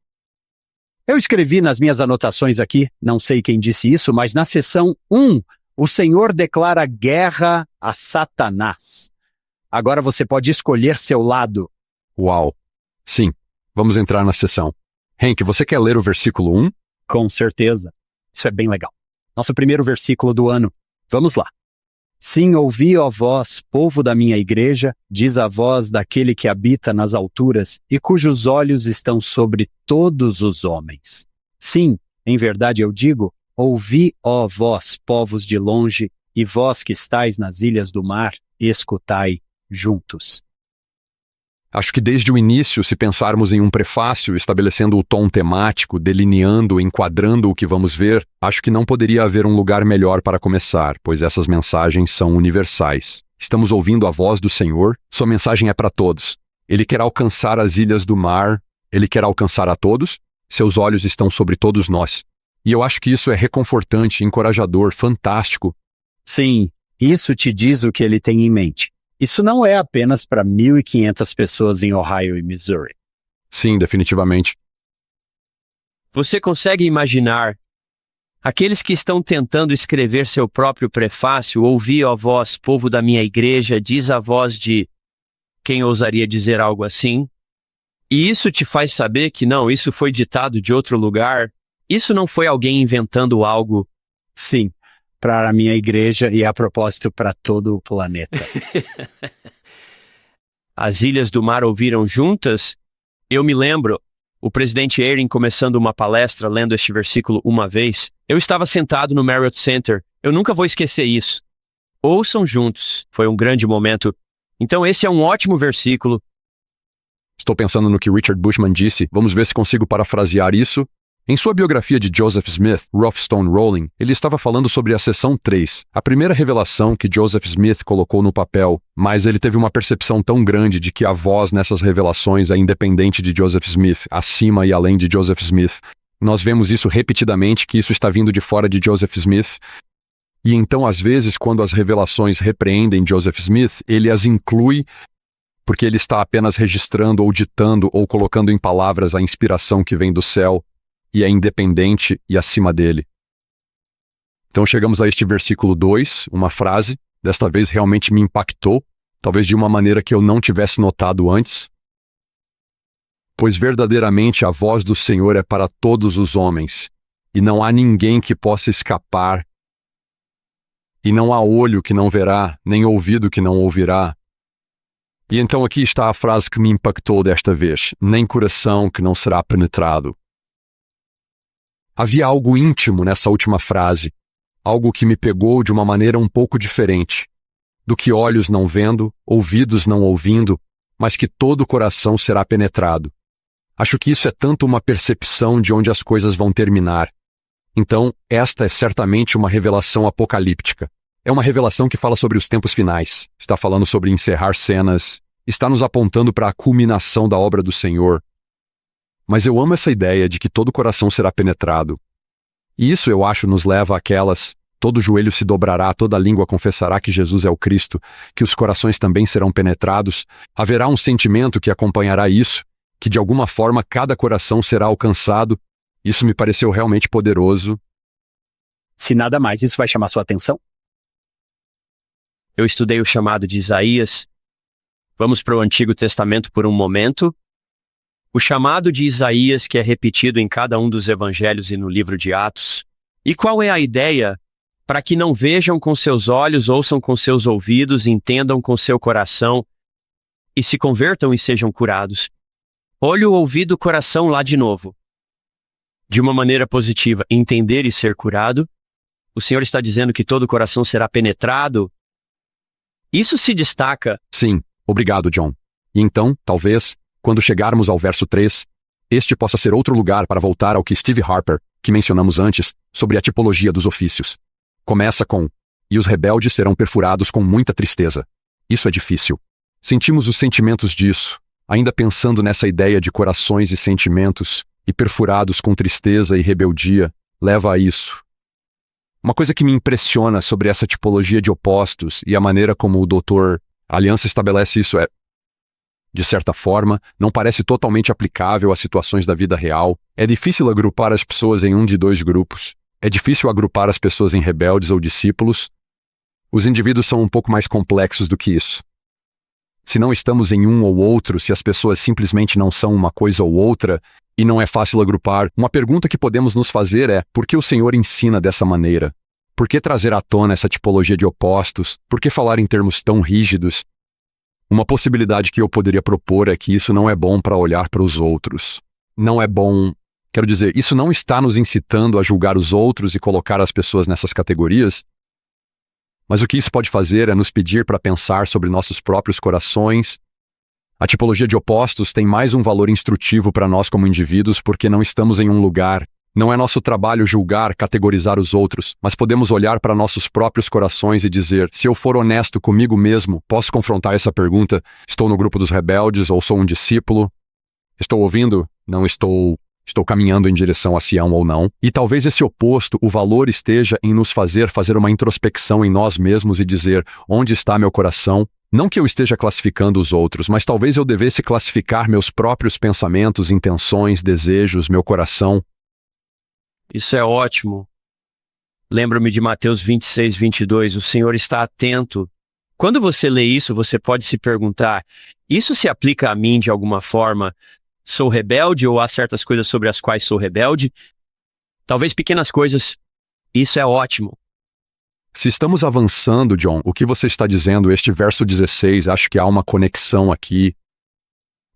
Eu escrevi nas minhas anotações aqui, não sei quem disse isso, mas na seção 1, o Senhor declara guerra a Satanás. Agora você pode escolher seu lado. Uau! Sim, vamos entrar na sessão. Henk, você quer ler o versículo 1? Com certeza. Isso é bem legal. Nosso primeiro versículo do ano. Vamos lá. Sim, ouvi, ó vós, povo da minha igreja, diz a voz daquele que habita nas alturas e cujos olhos estão sobre todos os homens. Sim, em verdade eu digo, ouvi, ó vós, povos de longe, e vós que estáis nas ilhas do mar, escutai juntos. Acho que desde o início, se pensarmos em um prefácio estabelecendo o tom temático, delineando, enquadrando o que vamos ver, acho que não poderia haver um lugar melhor para começar, pois essas mensagens são universais. Estamos ouvindo a voz do Senhor, sua mensagem é para todos. Ele quer alcançar as ilhas do mar, ele quer alcançar a todos, seus olhos estão sobre todos nós. E eu acho que isso é reconfortante, encorajador, fantástico. Sim, isso te diz o que ele tem em mente. Isso não é apenas para 1.500 pessoas em Ohio e Missouri. Sim, definitivamente. Você consegue imaginar aqueles que estão tentando escrever seu próprio prefácio, ouvi, ó vós, povo da minha igreja, diz a voz de... Quem ousaria dizer algo assim? E isso te faz saber que não, isso foi ditado de outro lugar? Isso não foi alguém inventando algo? Sim, para a minha igreja e a propósito para todo o planeta. As ilhas do mar ouviram juntas? Eu me lembro, o presidente Eyring começando uma palestra lendo este versículo uma vez. Eu estava sentado no Marriott Center. Eu nunca vou esquecer isso. Ouçam juntos. Foi um grande momento. Então esse é um ótimo versículo. Estou pensando no que Richard Bushman disse. Vamos ver se consigo parafrasear isso. Em sua biografia de Joseph Smith, Rough Stone Rolling, ele estava falando sobre a seção 3, a primeira revelação que Joseph Smith colocou no papel, mas ele teve uma percepção tão grande de que a voz nessas revelações é independente de Joseph Smith, acima e além de Joseph Smith. Nós vemos isso repetidamente, que isso está vindo de fora de Joseph Smith. E então, às vezes, quando as revelações repreendem Joseph Smith, ele as inclui porque ele está apenas registrando ou ditando ou colocando em palavras a inspiração que vem do céu, e é independente e acima dele. Então chegamos a este versículo 2, uma frase, desta vez realmente me impactou, talvez de uma maneira que eu não tivesse notado antes. Pois verdadeiramente a voz do Senhor é para todos os homens, e não há ninguém que possa escapar, e não há olho que não verá, nem ouvido que não ouvirá. E então aqui está a frase que me impactou desta vez, nem coração que não será penetrado. Havia algo íntimo nessa última frase, algo que me pegou de uma maneira um pouco diferente, do que olhos não vendo, ouvidos não ouvindo, mas que todo o coração será penetrado. Acho que isso é tanto uma percepção de onde as coisas vão terminar. Então, esta é certamente uma revelação apocalíptica. É uma revelação que fala sobre os tempos finais, está falando sobre encerrar cenas, está nos apontando para a culminação da obra do Senhor. Mas eu amo essa ideia de que todo coração será penetrado. E isso, eu acho, nos leva àquelas, todo joelho se dobrará, toda língua confessará que Jesus é o Cristo, que os corações também serão penetrados. Haverá um sentimento que acompanhará isso, que de alguma forma cada coração será alcançado. Isso me pareceu realmente poderoso. Se nada mais, isso vai chamar sua atenção? Eu estudei o chamado de Isaías. Vamos para o Antigo Testamento por um momento. O chamado de Isaías, que é repetido em cada um dos evangelhos e no livro de Atos. E qual é a ideia? Para que não vejam com seus olhos, ouçam com seus ouvidos, entendam com seu coração e se convertam e sejam curados. Olho, ouvido, coração lá de novo. De uma maneira positiva, entender e ser curado. O Senhor está dizendo que todo coração será penetrado. Isso se destaca. Sim, obrigado, John. E então, talvez, quando chegarmos ao verso 3, este possa ser outro lugar para voltar ao que Steve Harper, que mencionamos antes, sobre a tipologia dos ofícios. Começa com, e os rebeldes serão perfurados com muita tristeza. Isso é difícil. Sentimos os sentimentos disso, ainda pensando nessa ideia de corações e sentimentos, e perfurados com tristeza e rebeldia, leva a isso. Uma coisa que me impressiona sobre essa tipologia de opostos e a maneira como o Dr. Aliança estabelece isso é, de certa forma, não parece totalmente aplicável às situações da vida real. É difícil agrupar as pessoas em um de dois grupos. É difícil agrupar as pessoas em rebeldes ou discípulos. Os indivíduos são um pouco mais complexos do que isso. Se não estamos em um ou outro, se as pessoas simplesmente não são uma coisa ou outra, e não é fácil agrupar, uma pergunta que podemos nos fazer é: por que o Senhor ensina dessa maneira? Por que trazer à tona essa tipologia de opostos? Por que falar em termos tão rígidos? Uma possibilidade que eu poderia propor é que isso não é bom para olhar para os outros. Não é bom. Quero dizer, isso não está nos incitando a julgar os outros e colocar as pessoas nessas categorias. Mas o que isso pode fazer é nos pedir para pensar sobre nossos próprios corações. A tipologia de opostos tem mais um valor instrutivo para nós como indivíduos porque não estamos em um lugar. Não é nosso trabalho julgar, categorizar os outros, mas podemos olhar para nossos próprios corações e dizer: se eu for honesto comigo mesmo, posso confrontar essa pergunta: estou no grupo dos rebeldes ou sou um discípulo? Estou ouvindo? Não estou. Estou caminhando em direção a Sião ou não? E talvez esse oposto, o valor esteja em nos fazer uma introspecção em nós mesmos e dizer: onde está meu coração? Não que eu esteja classificando os outros, mas talvez eu devesse classificar meus próprios pensamentos, intenções, desejos, meu coração. Isso é ótimo. Lembro-me de Mateus 26, 22. O Senhor está atento. Quando você lê isso, você pode se perguntar: isso se aplica a mim de alguma forma? Sou rebelde ou há certas coisas sobre as quais sou rebelde? Talvez pequenas coisas. Isso é ótimo. Se estamos avançando, John, o que você está dizendo, este verso 16, acho que há uma conexão aqui.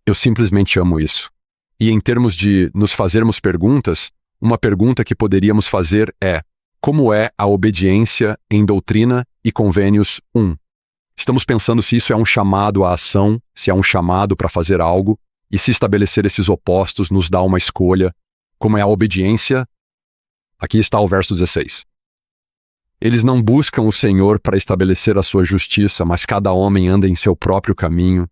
Eu simplesmente amo isso. E em termos de nos fazermos perguntas, uma pergunta que poderíamos fazer é: como é a obediência em Doutrina e Convênios 1? Estamos pensando se isso é um chamado à ação, se é um chamado para fazer algo, e se estabelecer esses opostos nos dá uma escolha. Como é a obediência? Aqui está o verso 16. Eles não buscam o Senhor para estabelecer a sua justiça, mas cada homem anda em seu próprio caminho,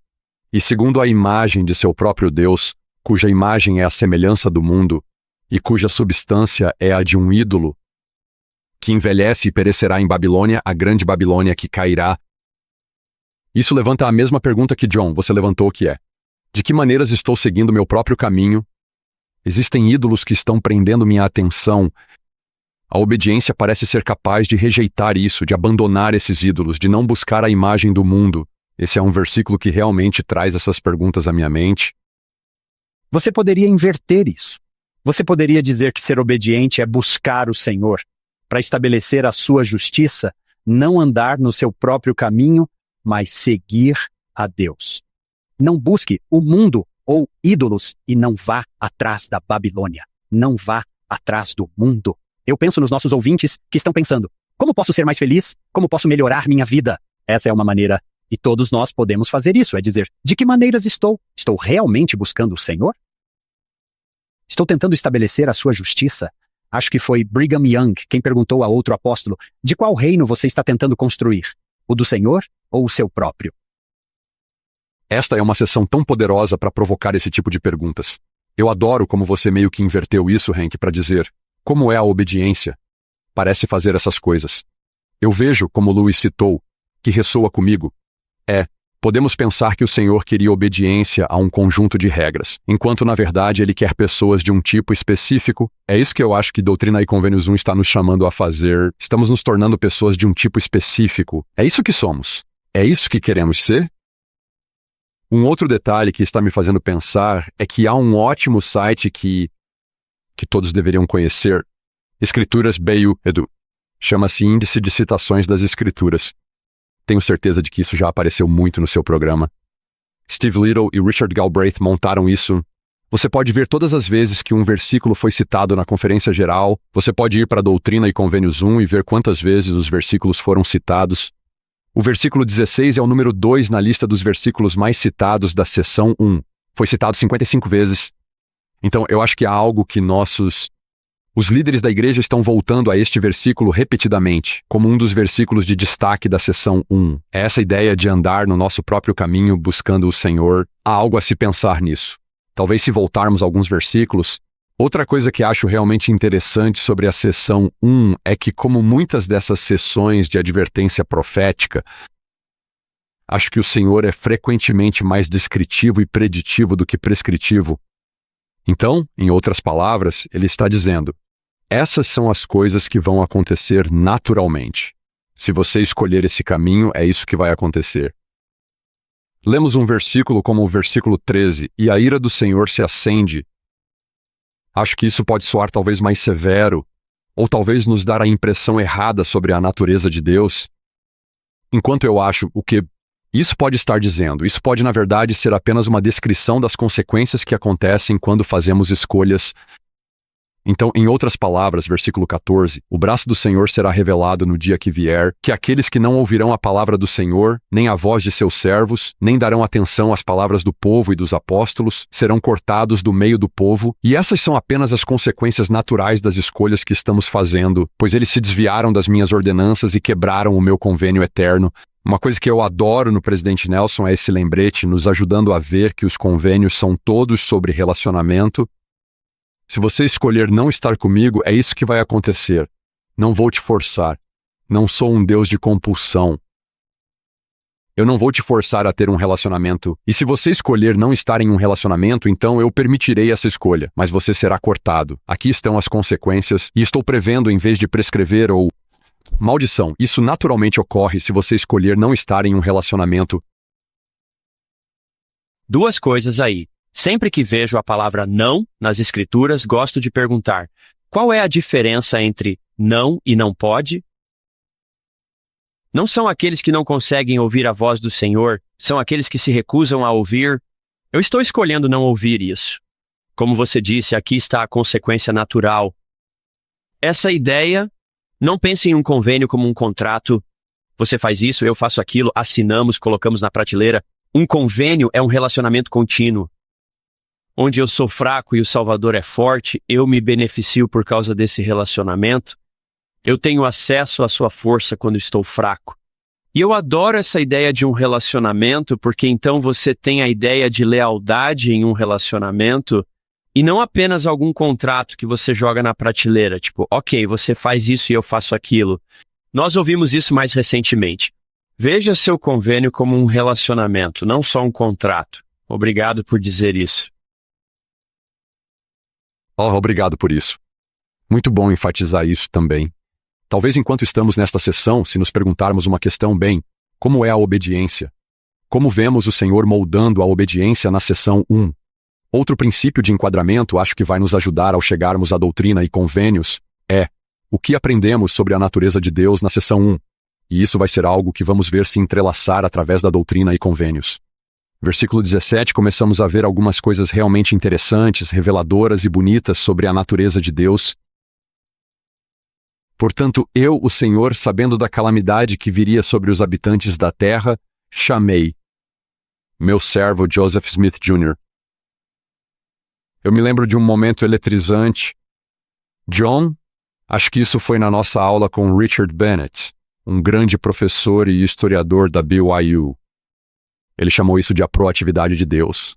e segundo a imagem de seu próprio Deus, cuja imagem é a semelhança do mundo, e cuja substância é a de um ídolo, que envelhece e perecerá em Babilônia, a grande Babilônia que cairá. Isso levanta a mesma pergunta que John, você levantou, que é: de que maneiras estou seguindo meu próprio caminho? Existem ídolos que estão prendendo minha atenção. A obediência parece ser capaz de rejeitar isso, de abandonar esses ídolos, de não buscar a imagem do mundo. Esse é um versículo que realmente traz essas perguntas à minha mente. Você poderia inverter isso. Você poderia dizer que ser obediente é buscar o Senhor, para estabelecer a sua justiça, não andar no seu próprio caminho, mas seguir a Deus. Não busque o mundo ou ídolos e não vá atrás da Babilônia. Não vá atrás do mundo. Eu penso nos nossos ouvintes que estão pensando: como posso ser mais feliz? Como posso melhorar minha vida? Essa é uma maneira, e todos nós podemos fazer isso, é dizer: de que maneiras estou? Estou realmente buscando o Senhor? Estou tentando estabelecer a sua justiça? Acho que foi Brigham Young quem perguntou a outro apóstolo: de qual reino você está tentando construir? O do Senhor ou o seu próprio? Esta é uma sessão tão poderosa para provocar esse tipo de perguntas. Eu adoro como você meio que inverteu isso, Hank, para dizer: como é a obediência? Parece fazer essas coisas. Eu vejo, como Louis citou, que ressoa comigo. Podemos pensar que o Senhor queria obediência a um conjunto de regras, enquanto na verdade Ele quer pessoas de um tipo específico. É isso que eu acho que Doutrina e Convênios 1 está nos chamando a fazer. Estamos nos tornando pessoas de um tipo específico. É isso que somos. É isso que queremos ser? Um outro detalhe que está me fazendo pensar é que há um ótimo site que todos deveriam conhecer. Escrituras BU Edu. Chama-se Índice de Citações das Escrituras. Tenho certeza de que isso já apareceu muito no seu programa. Steve Little e Richard Galbraith montaram isso. Você pode ver todas as vezes que um versículo foi citado na Conferência Geral. Você pode ir para Doutrina e Convênios 1 e ver quantas vezes os versículos foram citados. O versículo 16 é o número 2 na lista dos versículos mais citados da seção 1. Foi citado 55 vezes. Então, eu acho que há algo que os líderes da igreja estão voltando a este versículo repetidamente, como um dos versículos de destaque da seção 1. É essa ideia de andar no nosso próprio caminho buscando o Senhor. Há algo a se pensar nisso. Talvez se voltarmos a alguns versículos, Outra coisa que acho realmente interessante sobre a seção 1 é que, como muitas dessas sessões de advertência profética, acho que o Senhor é frequentemente mais descritivo e preditivo do que prescritivo. Então, em outras palavras, ele está dizendo: essas são as coisas que vão acontecer naturalmente. Se você escolher esse caminho, é isso que vai acontecer. Lemos um versículo como o versículo 13, e a ira do Senhor se acende. Acho que isso pode soar talvez mais severo, ou talvez nos dar a impressão errada sobre a natureza de Deus. Enquanto eu acho o que isso pode estar dizendo, isso pode na verdade ser apenas uma descrição das consequências que acontecem quando fazemos escolhas. Então, em outras palavras, versículo 14, o braço do Senhor será revelado no dia que vier, que aqueles que não ouvirão a palavra do Senhor, nem a voz de seus servos, nem darão atenção às palavras do povo e dos apóstolos, serão cortados do meio do povo, e essas são apenas as consequências naturais das escolhas que estamos fazendo, pois eles se desviaram das minhas ordenanças e quebraram o meu convênio eterno. Uma coisa que eu adoro no presidente Nelson é esse lembrete, nos ajudando a ver que os convênios são todos sobre relacionamento. Se você escolher não estar comigo, é isso que vai acontecer. Não vou te forçar. Não sou um Deus de compulsão. Eu não vou te forçar a ter um relacionamento. E se você escolher não estar em um relacionamento, então eu permitirei essa escolha, mas você será cortado. Aqui estão as consequências, e estou prevendo em vez de prescrever ou... Maldição. Isso naturalmente ocorre se você escolher não estar em um relacionamento. Duas coisas aí. Sempre que vejo a palavra não nas Escrituras, gosto de perguntar: qual é a diferença entre não e não pode? Não são aqueles que não conseguem ouvir a voz do Senhor, são aqueles que se recusam a ouvir. Eu estou escolhendo não ouvir isso. Como você disse, aqui está a consequência natural. Essa ideia, não pense em um convênio como um contrato. Você faz isso, eu faço aquilo, assinamos, colocamos na prateleira. Um convênio é um relacionamento contínuo. Onde eu sou fraco e o Salvador é forte, eu me beneficio por causa desse relacionamento. Eu tenho acesso à sua força quando estou fraco. E eu adoro essa ideia de um relacionamento, porque então você tem a ideia de lealdade em um relacionamento e não apenas algum contrato que você joga na prateleira, tipo, ok, você faz isso e eu faço aquilo. Nós ouvimos isso mais recentemente. Veja seu convênio como um relacionamento, não só um contrato. Obrigado por dizer isso. Obrigado por isso. Muito bom enfatizar isso também. Talvez enquanto estamos nesta sessão, se nos perguntarmos uma questão bem, como é a obediência? Como vemos o Senhor moldando a obediência na sessão 1? Outro princípio de enquadramento, acho que vai nos ajudar ao chegarmos à doutrina e convênios, é o que aprendemos sobre a natureza de Deus na sessão 1. E isso vai ser algo que vamos ver se entrelaçar através da doutrina e convênios. Versículo 17, começamos a ver algumas coisas realmente interessantes, reveladoras e bonitas sobre a natureza de Deus. Portanto, eu, o Senhor, sabendo da calamidade que viria sobre os habitantes da terra, chamei meu servo Joseph Smith Jr. Eu me lembro de um momento eletrizante. John, acho que isso foi na nossa aula com Richard Bennett, um grande professor e historiador da BYU. Ele chamou isso de a proatividade de Deus.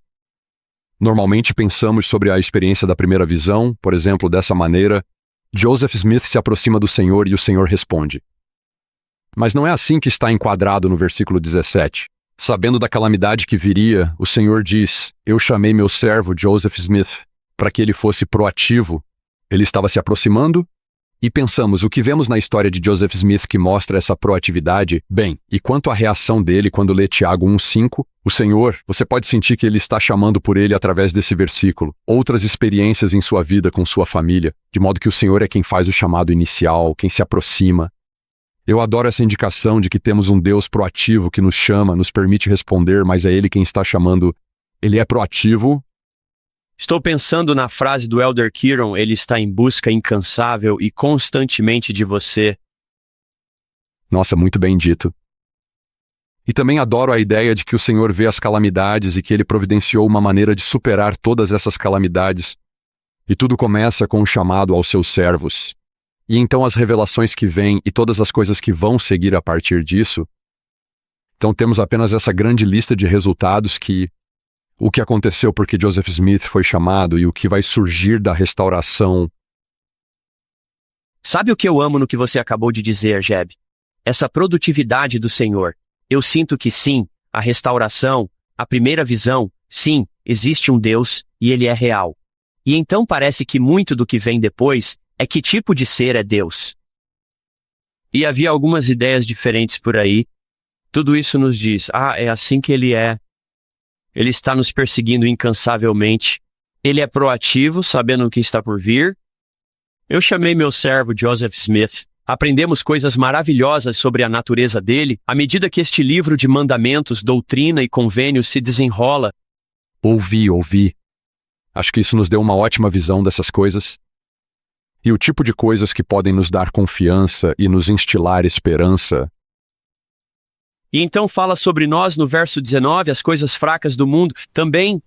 Normalmente pensamos sobre a experiência da primeira visão, por exemplo, dessa maneira: Joseph Smith se aproxima do Senhor e o Senhor responde. Mas não é assim que está enquadrado no versículo 17. Sabendo da calamidade que viria, o Senhor diz: eu chamei meu servo Joseph Smith para que ele fosse proativo. Ele estava se aproximando. E pensamos, o que vemos na história de Joseph Smith que mostra essa proatividade? Bem, e quanto à reação dele quando lê Tiago 1,5, o Senhor, você pode sentir que ele está chamando por ele através desse versículo, outras experiências em sua vida com sua família, de modo que o Senhor é quem faz o chamado inicial, quem se aproxima. Eu adoro essa indicação de que temos um Deus proativo que nos chama, nos permite responder, mas é Ele quem está chamando. Ele é proativo. Estou pensando na frase do Elder Keaton: ele está em busca incansável e constantemente de você. Nossa, muito bem dito. E também adoro a ideia de que o Senhor vê as calamidades e que Ele providenciou uma maneira de superar todas essas calamidades. E tudo começa com um chamado aos seus servos. E então as revelações que vêm e todas as coisas que vão seguir a partir disso. Então temos apenas essa grande lista de resultados que, o que aconteceu porque Joseph Smith foi chamado e o que vai surgir da restauração. Sabe o que eu amo no que você acabou de dizer, Jeb? Essa produtividade do Senhor. Eu sinto que sim, a restauração, a primeira visão, sim, existe um Deus, e ele é real. E então parece que muito do que vem depois é que tipo de ser é Deus. E havia algumas ideias diferentes por aí. Tudo isso nos diz, é assim que ele é. Ele está nos perseguindo incansavelmente. Ele é proativo, sabendo o que está por vir. Eu chamei meu servo Joseph Smith. Aprendemos coisas maravilhosas sobre a natureza dele à medida que este livro de mandamentos, doutrina e convênios se desenrola. Ouvi. Acho que isso nos deu uma ótima visão dessas coisas. E o tipo de coisas que podem nos dar confiança e nos instilar esperança. E então fala sobre nós no verso 19, as coisas fracas do mundo. Também,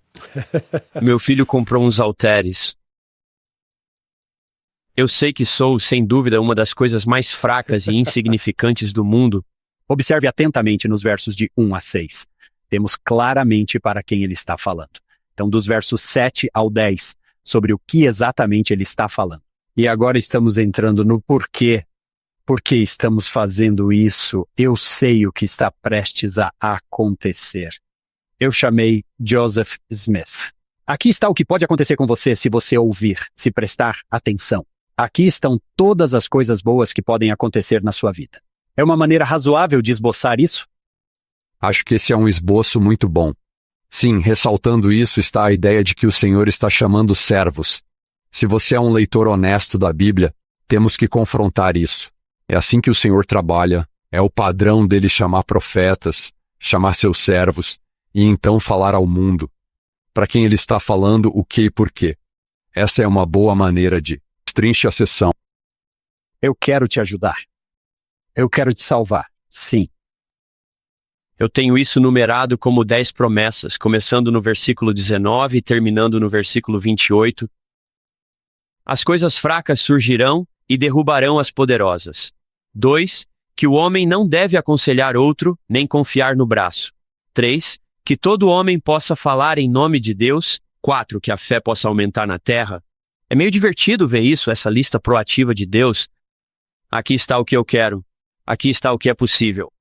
meu filho comprou uns halteres. Eu sei que sou, sem dúvida, uma das coisas mais fracas e insignificantes do mundo. Observe atentamente nos versos de 1 a 6. Temos claramente para quem ele está falando. Então, dos versos 7 ao 10, sobre o que exatamente ele está falando. E agora estamos entrando no porquê. Por que estamos fazendo isso? Eu sei o que está prestes a acontecer. Eu chamei Joseph Smith. Aqui está o que pode acontecer com você se você ouvir, se prestar atenção. Aqui estão todas as coisas boas que podem acontecer na sua vida. É uma maneira razoável de esboçar isso? Acho que esse é um esboço muito bom. Sim, ressaltando isso está a ideia de que o Senhor está chamando servos. Se você é um leitor honesto da Bíblia, temos que confrontar isso. É assim que o Senhor trabalha, é o padrão dele chamar profetas, chamar seus servos, e então falar ao mundo. Para quem ele está falando, o que e por quê. Essa é uma boa maneira de destrinche a sessão. Eu quero te ajudar. Eu quero te salvar. Sim. Eu tenho isso numerado como 10 promessas, começando no versículo 19 e terminando no versículo 28. As coisas fracas surgirão e derrubarão as poderosas. 2. Que o homem não deve aconselhar outro, nem confiar no braço. 3. Que todo homem possa falar em nome de Deus. 4. Que a fé possa aumentar na terra. É meio divertido ver isso, essa lista proativa de Deus. Aqui está o que eu quero. Aqui está o que é possível.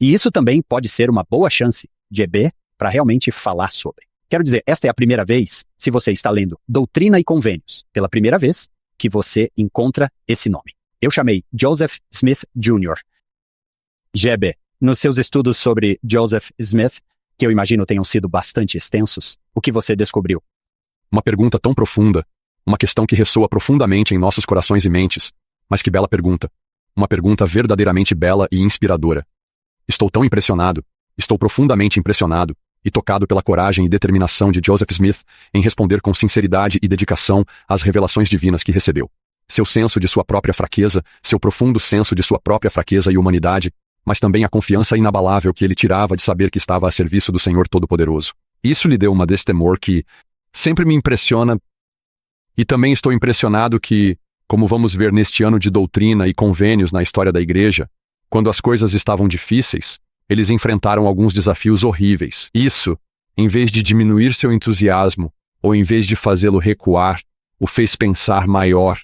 E isso também pode ser uma boa chance de EB para realmente falar sobre. Quero dizer, esta é a primeira vez, se você está lendo Doutrina e Convênios, pela primeira vez que você encontra esse nome. Eu chamei Joseph Smith Jr. GB, nos seus estudos sobre Joseph Smith, que eu imagino tenham sido bastante extensos, o que você descobriu? Uma pergunta tão profunda, uma questão que ressoa profundamente em nossos corações e mentes. Mas que bela pergunta. Uma pergunta verdadeiramente bela e inspiradora. Estou tão impressionado, estou profundamente impressionado e tocado pela coragem e determinação de Joseph Smith em responder com sinceridade e dedicação às revelações divinas que recebeu. Seu senso de sua própria fraqueza, seu profundo senso de sua própria fraqueza e humanidade, mas também a confiança inabalável que ele tirava de saber que estava a serviço do Senhor Todo-Poderoso. Isso lhe deu uma destemor que sempre me impressiona, e também estou impressionado que, como vamos ver neste ano de doutrina e convênios na história da igreja, quando as coisas estavam difíceis, eles enfrentaram alguns desafios horríveis. Isso, em vez de diminuir seu entusiasmo, ou em vez de fazê-lo recuar, o fez pensar maior.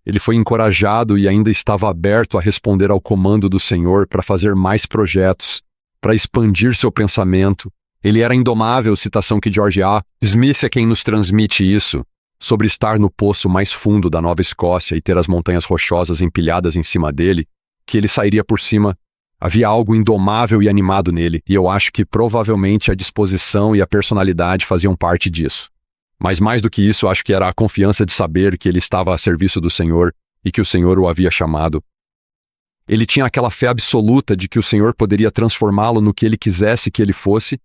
Ele foi encorajado e ainda estava aberto a responder ao comando do Senhor para fazer mais projetos, para expandir seu pensamento. Ele era indomável, citação que George A. Smith é quem nos transmite isso, sobre estar no poço mais fundo da Nova Escócia e ter as montanhas rochosas empilhadas em cima dele, que ele sairia por cima. Havia algo indomável e animado nele, e eu acho que provavelmente a disposição e a personalidade faziam parte disso. Mas mais do que isso, acho que era a confiança de saber que ele estava a serviço do Senhor e que o Senhor o havia chamado. Ele tinha aquela fé absoluta de que o Senhor poderia transformá-lo no que ele quisesse que ele fosse.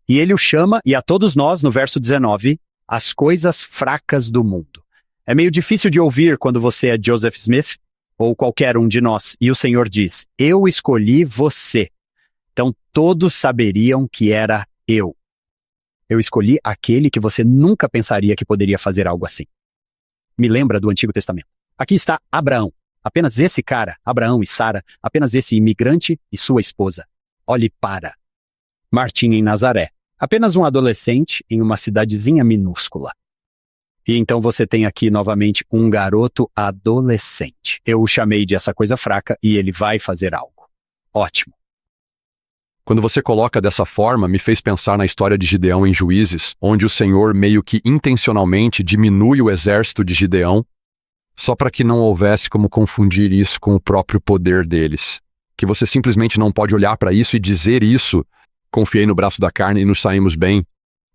E ele o chama, e a todos nós, no verso 19, as coisas fracas do mundo. É meio difícil de ouvir quando você é Joseph Smith, ou qualquer um de nós, e o Senhor diz, eu escolhi você. Então todos saberiam que era eu. Eu escolhi aquele que você nunca pensaria que poderia fazer algo assim. Me lembra do Antigo Testamento. Aqui está Abraão. Apenas esse cara, Abraão e Sara, apenas esse imigrante e sua esposa. Olhe para Martim em Nazaré. Apenas um adolescente em uma cidadezinha minúscula. E então você tem aqui novamente um garoto adolescente. Eu o chamei de essa coisa fraca e ele vai fazer algo. Ótimo. Quando você coloca dessa forma, me fez pensar na história de Gideão em Juízes, onde o Senhor meio que intencionalmente diminui o exército de Gideão, só para que não houvesse como confundir isso com o próprio poder deles. Que você simplesmente não pode olhar para isso e dizer isso, confiei no braço da carne e nos saímos bem.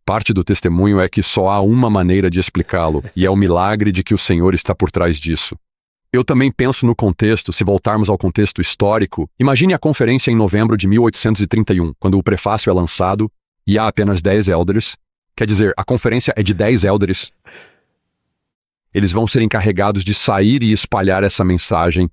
Parte do testemunho é que só há uma maneira de explicá-lo, e é o milagre de que o Senhor está por trás disso. Eu também penso no contexto, se voltarmos ao contexto histórico, imagine a conferência em novembro de 1831, quando o prefácio é lançado e há apenas 10 elders. Quer dizer, a conferência é de 10 elders. Eles vão ser encarregados de sair e espalhar essa mensagem,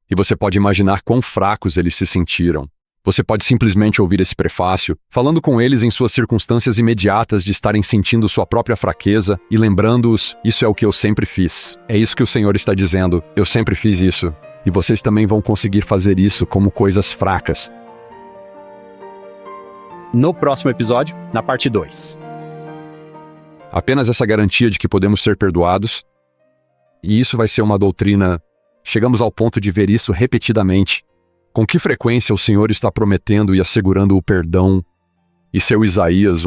e você pode imaginar quão fracos eles se sentiram. Você pode simplesmente ouvir esse prefácio, falando com eles em suas circunstâncias imediatas de estarem sentindo sua própria fraqueza e lembrando-os, isso é o que eu sempre fiz. É isso que o Senhor está dizendo, eu sempre fiz isso. E vocês também vão conseguir fazer isso como coisas fracas. No próximo episódio, na parte 2. Apenas essa garantia de que podemos ser perdoados. E isso vai ser uma doutrina. Chegamos ao ponto de ver isso repetidamente. Com que frequência o Senhor está prometendo e assegurando o perdão? E seu Isaías,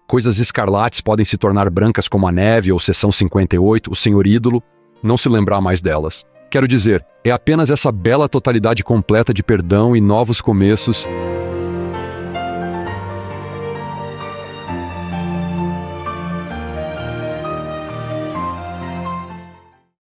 coisas escarlates podem se tornar brancas como a neve, ou seção 58, o Senhor ídolo, não se lembrar mais delas. Quero dizer, é apenas essa bela totalidade completa de perdão e novos começos